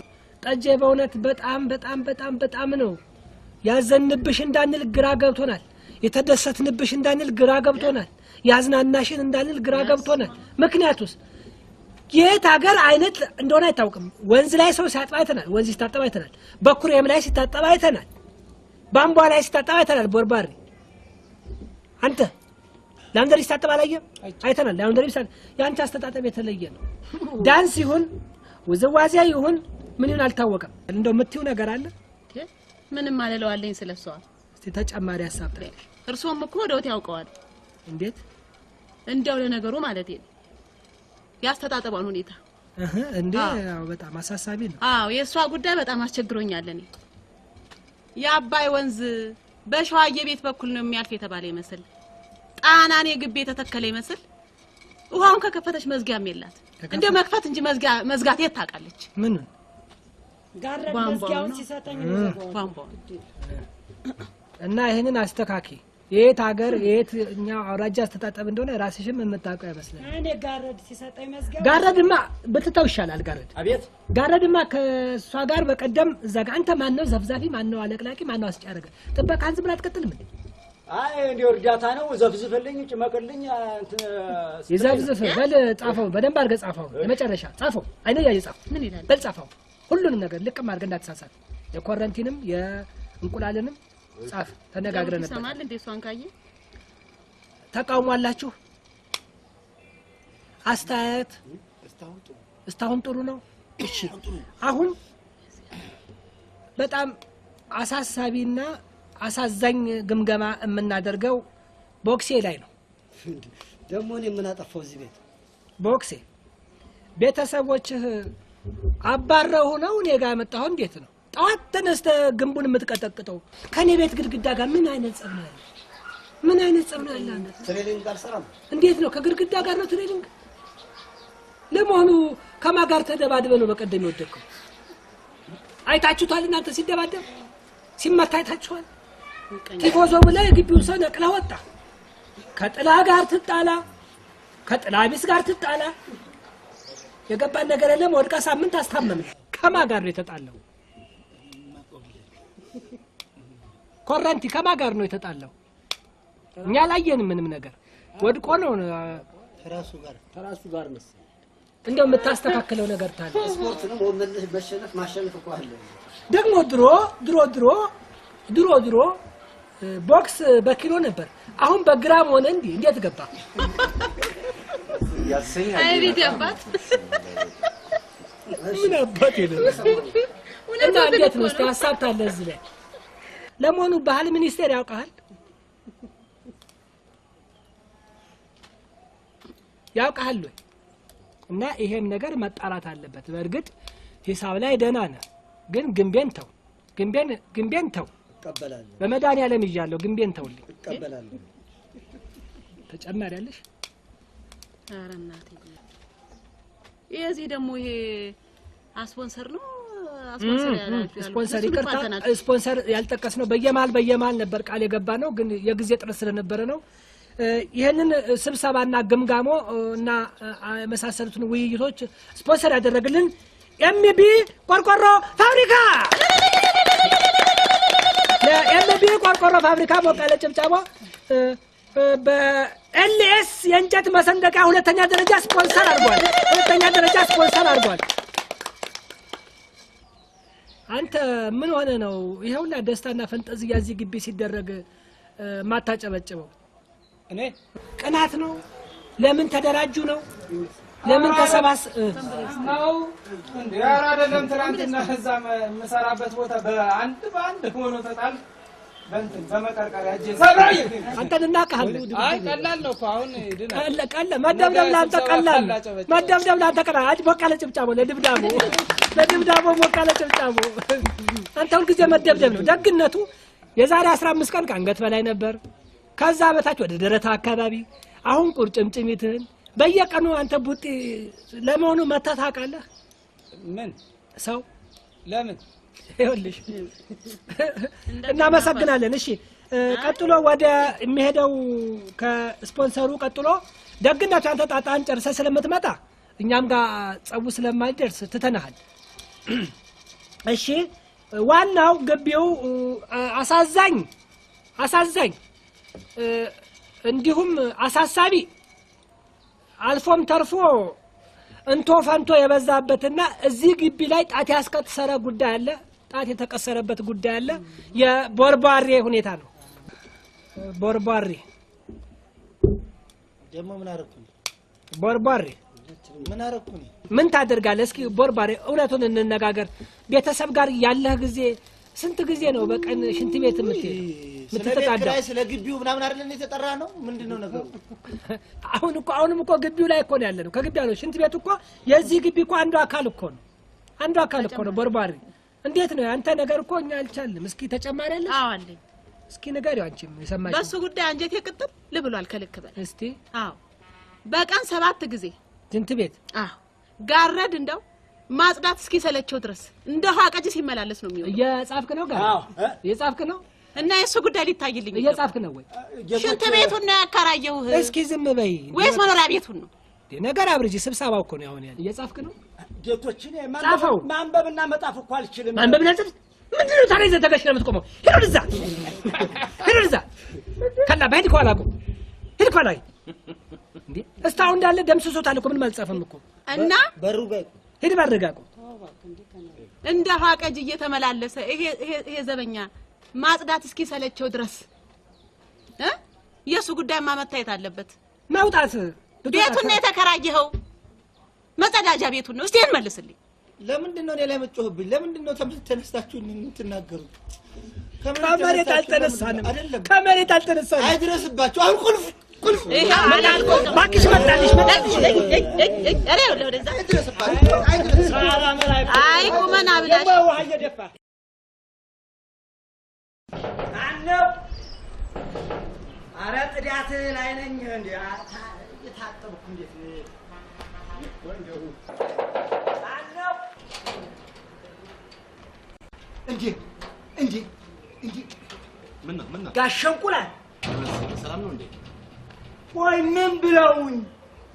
ጠጄ በእውነት በጣም ነው ያዘንብሽ እንዳንል ግራ ገብቶናል። የተደሰትንብሽ እንዳንል ግራ ገብቶናል። ያዝናናሽን እንዳንል ግራ ገብቶናል። ምክንያቱስ የት ሀገር አይነት እንደሆነ አይታወቅም። ወንዝ ላይ ሰው ሲያጠባ አይተናል። ወንዝ ሲታጠባ አይተናል። በኩሬም ላይ ሲታጠባ አይተናል። ባምቧ ላይ ሲታጠባ አይተናል። ቦርባሪ አንተ ላንደሪ ሲታጠባ አላየህም? አይተናል። ላንደሪ ያንተ አስተጣጠብ የተለየ ነው። ዳንስ ይሁን ውዝዋዜ ይሁን ምን ይሁን አልታወቀም። እንደው የምትይው ነገር አለ? ምንም አለለዋለኝ ስለሷ። እስቲ ተጨማሪ ሐሳብ ታዲያ። እርሶም እኮ ወደውት ያውቀዋል። እንዴት? እንደው ለነገሩ ማለት ነው ያስተጣጠባን ሁኔታ እንዴ ያው በጣም አሳሳቢ ነው። አዎ የሷ ጉዳይ በጣም አስቸግሮኛል። እኔ የአባይ ወንዝ በሸዋዬ ቤት በኩል ነው የሚያልፍ የተባለ ይመስል ጣናኔ ግቤ ተተከለ ይመስል ውሃውን ከከፈተች መዝጊያም የላት። እንደው መክፈት እንጂ መዝጋት የት ታውቃለች? ምን ጋረድ መዝጊያውን ሲሰጠኝ ቧንቧ እና ይሄንን አስተካኪ። የት ሀገር የትኛ አውራጃ አስተጣጠብ እንደሆነ ራስሽም የምታውቀው አይመስልም። እኔ ጋረድ ሲሰጠኝ መዝጊያው ጋረድማ ብትተው ይሻላል። አቤት ጋረድማ ከሷ ጋር በቀደም እዛ ጋር አንተ ማን ነው ዘፍዛፊ፣ ማን ነው አለቅላቂ፣ ማን ነው አስጫረገ? ጥበቃን ዝም ብላ አትቀጥልም እንዴ? አይ እንዲው እርዳታ ነው። ዘፍዝፈልኝ ጭመቅልኝ ይዘፍዝፍ በል ጻፈው፣ በደንብ አድርገህ ጻፈው። የመጨረሻ ጻፈው። አይነ ያየ ጻፈው። ምን ይላል? በል ጻፈው። ሁሉንም ነገር ልቅም አድርገህ እንዳትሳሳት። የኮረንቲንም የእንቁላልንም ጻፍ። ተነጋግረን ነበር። ሰማል እንዴ? ሷን ካየ ተቃውሟላችሁ? አስተያየት እስታሁን ጥሩ ነው። እሺ አሁን በጣም አሳሳቢና አሳዛኝ ግምገማ የምናደርገው ቦክሴ ላይ ነው። ደግሞ እኔ ምን አጠፋው እዚህ ቤት? ቦክሴ ቤተሰቦችህ አባረው ነው እኔ ጋር መጣሁ። እንዴት ነው ጣዋት ተነስተህ ግንቡን የምትቀጠቅጠው? ከኔ ቤት ግድግዳ ጋር ምን አይነት ጸብ ነው ያለው? ምን አይነት ጸብ ነው ያለው? ትሬኒንግ አልሰራም። እንዴት ነው ከግድግዳ ጋር ነው ትሬኒንግ? ለመሆኑ ከማን ጋር ተደባድበህ ነው በቀደም የወደቅከው? አይታችሁታል እናንተ ሲደባደብ ሲመታ አይታችኋል? ቲፎዞ ብለህ የግቢውን ሰው ነቅለህ ወጣ። ከጥላ ጋር ትጣላ፣ ከጥላ ቢስ ጋር ትጣላ። የገባን ነገር የለም። ወድቃ ሳምንት አስታመምን። ከማን ጋር ነው የተጣለው? ኮረንቲ ከማን ጋር ነው የተጣለው? እኛ ላየንም ምንም ነገር። ወድቆ ነው ተራሱ ጋር ነው። እንደው የምታስተካክለው ነገር ታለ? ስፖርት ነው መሸነፍ ማሸነፍ እኮ አለ። ደግሞ ድሮ ቦክስ በኪሎ ነበር። አሁን በግራም ሆነ እንዴት ገባ ያሰኛል አይ ቤት ያባት ምን አባቴ ነው እና እንዴት ነው እስቲ ሐሳብ ታለ እዚህ ላይ ለሞኑ ባህል ሚኒስቴር ያውቃል ወይ እና ይሄም ነገር መጣራት አለበት በእርግጥ ሂሳብ ላይ ደህና ነህ ግን ግንቤን ተው እቀበላለሁ በመድኃኒዓለም ይያለው ግንቤን ተውልኝ እቀበላለሁ ተጨማሪ ያለሽ ኧረ እናቴ የዚህ ደግሞ ይሄ ስፖንሰር ነው ስፖንሰር ያልጠቀስነው በየማል ነበር ቃል የገባ ነው ግን የጊዜ ጥረት ስለነበረ ነው ይሄንን ስብሰባና ግምጋሞ እና መሳሰሉትን ውይይቶች ስፖንሰር ያደረግልን ኤምቢ ቆርቆሮ ፋብሪካ ለኤምቢ ቆርቆሮ ፋብሪካ ሞቃለ ጭብጫቦ በኤልኤስ የእንጨት መሰንደቂያ ሁለተኛ ደረጃ ስፖንሰር አድርጓል አንተ ምን ሆነ ነው ይሄውላ ደስታና ፈንጠዝያ እዚህ ግቢ ሲደረግ ማታጨበጭበው እኔ ቅናት ነው ለምን ተደራጁ ነው ለምን ተሰባስ ነው እንዴ ያራ አይደለም ትናንትና እዛ መሰራበት ቦታ በአንድ ሆኖ ተጣል በእንትን በመቀርቀሪያ እጄ ሰብራይ አንተና ካህል አይ ቀላል ነው እኮ አሁን ይድና ቀላል መደብደብ ላንተ ቀላል አጅ ቦቃለ ጭብጫቦ ለድብዳቦ ቦቃለ ጭብጫቦ አንተ ሁሉ ጊዜ መደብደብ ነው ደግነቱ የዛሬ 15 ቀን ከአንገት በላይ ነበር ከዛ በታች ወደ ደረታ አካባቢ አሁን ቁርጭምጭሚትህን በየቀኑ አንተ ቡጢ ለመሆኑ መታታቃለህ ምን ሰው ለምን ይኸውልሽ እናመሰግናለን እሺ ቀጥሎ ወደ የሚሄደው ከስፖንሰሩ ቀጥሎ ደግነቱ አንተ ጣጣን ጨርሰህ ስለምትመጣ እኛም ጋር ጸቡ ስለማይደርስ ትተናል እሺ ዋናው ግቢው አሳዛኝ እንዲሁም አሳሳቢ አልፎም ተርፎ እንቶ ፈንቶ የበዛበትና እዚህ ግቢ ላይ ጣት ያስቀሰረ ጉዳይ አለ ጣት የተቀሰረበት ጉዳይ አለ የቦርባሬ ሁኔታ ነው ቦርባሬ ደሞ ምን አረኩኝ ቦርባሬ ምን አረኩኝ ምን ታደርጋለህ እስኪ ቦርባሬ እውነቱን እንነጋገር ቤተሰብ ጋር ያለህ ጊዜ ስንት ጊዜ ነው በቀን ሽንት ቤት ምትተጣዳው ስለ ግቢው ምናምን አይደለም የተጠራ ነው ምንድነው ነገሩ አሁንም እኮ ግቢው ላይ እኮ ነው ያለነው ከግቢው ነው ሽንት ቤት እኮ የዚህ ግቢ እኮ አንዱ አካል እኮ ነው ቦርባሪ እንዴት ነው አንተ ነገር እኮ እኛ አልቻልንም እስኪ ተጨማሪ አለ አዎ አለኝ እስኪ ንገሪው አንቺም የሰማሽ በሱ ጉዳይ አንጀት ይቅጥል ልብሏል ከልክ በል እስቲ አዎ በቀን 7 ጊዜ ሽንት ቤት አዎ ጋረድ እንደው ማጽዳት እስኪ ሰለቸው ድረስ እንደ ሀቀጅ ሲመላለስ ነው የሚሆነው የጻፍክ ነው ጋር የጻፍክ ነው እና የሱ ጉዳይ ሊታይልኝ የጻፍክ ነው ወይ ሽንት ቤቱን ነው ያከራየው እስኪ ዝም በይ ወይስ መኖሪያ ቤቱን ነው ነገር አብርጂ ስብሰባው እኮ ነው ያሆነ የጻፍክ ነው ጌቶችን ማንበብና መጣፍ እኮ አልችልም ማንበብና ጽፍ ምንድነው ታዲያ ዘተገሽ ነው የምትቆመው ሄዶልዛ ከላ ባይድ ኳላቁ ሄድ ኳላይ እንዴ እስታው እንዳለ ደምስሶታል እኮ ምን ማልጻፈም እኮ እና በሩ ጋር ሄድ ባረጋቁ እንደ ሀቀጅ እየተመላለሰ ይሄ ዘበኛ ማጽዳት እስኪ ሰለቸው ድረስ የሱ ጉዳይ ማመታየት አለበት ማውጣት ቤቱን ነው የተከራየው መጸዳጃ ቤቱን ነው እስቲ እንመልስልኝ ለምንድን ነው ላይ መጮህብኝ ለምንድን ነው ተነስታችሁ እንትናገሩ ከመሬት አልተነሳንም ከመሬት አልተነሳንም አይድረስባችሁ አሁን ቁልፍ ይሄ አላልኩ ባክሽ መጣልሽ አሬ ወደዛ አይድረስባችሁ አይ ቁመና ብላሽ ውሃ እየደፋ አነው አረ ጥዳት ላይ ነኝ እንዴ የታጠብኩ እንዴት ወንጀሉ አነው እንዴ ምን ነው ጋሸንቁላ ሰላም ነው እንዴ ወይ ምን ብለውኝ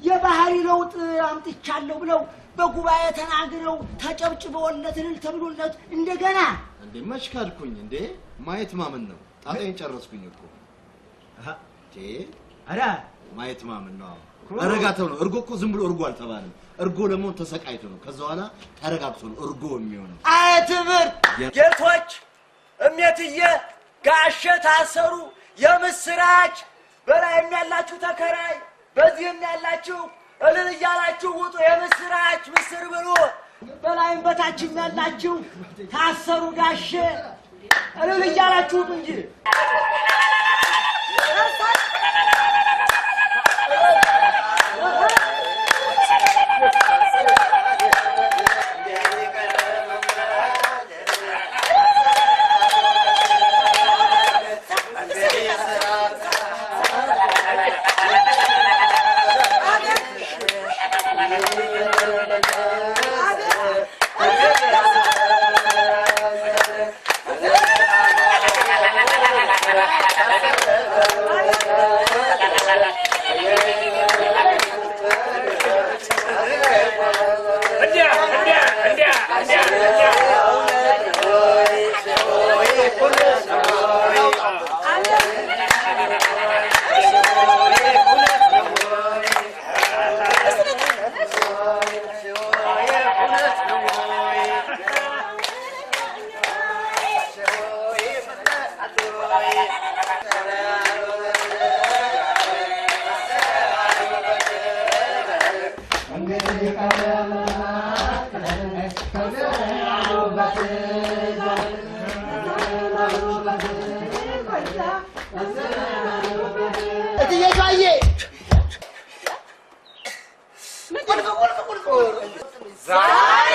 የባህሪ ለውጥ አምጥቻለሁ ብለው በጉባኤ ተናግረው ተጨብጭበውለት እልል ተብሎለት እንደገና እንዴ መሽካልኩኝ እንዴ ማየት ማመን ነው ጣጣዬን ጨረስኩኝ እኮ አረ ማየት ማመን ነው አረጋተው ነው እርጎ እኮ ዝም ብሎ እርጎ አልተባለም እርጎ ለሞን ተሰቃይቶ ነው ከዛ በኋላ ተረጋግቶ ነው እርጎ የሚሆነው አትምር ጌቶች እሜትዬ ጋሸ ታሰሩ የምስራች በላይም ያላችሁ ተከራይ፣ በዚህም ያላችሁ እልል እያላችሁ ውጡ፣ የምስራች ምስር ብሉ። በላይም በታችም ያላችሁ ታሰሩ ጋሼ እልል እያላችሁ ውጡ እንጂ ዛሬ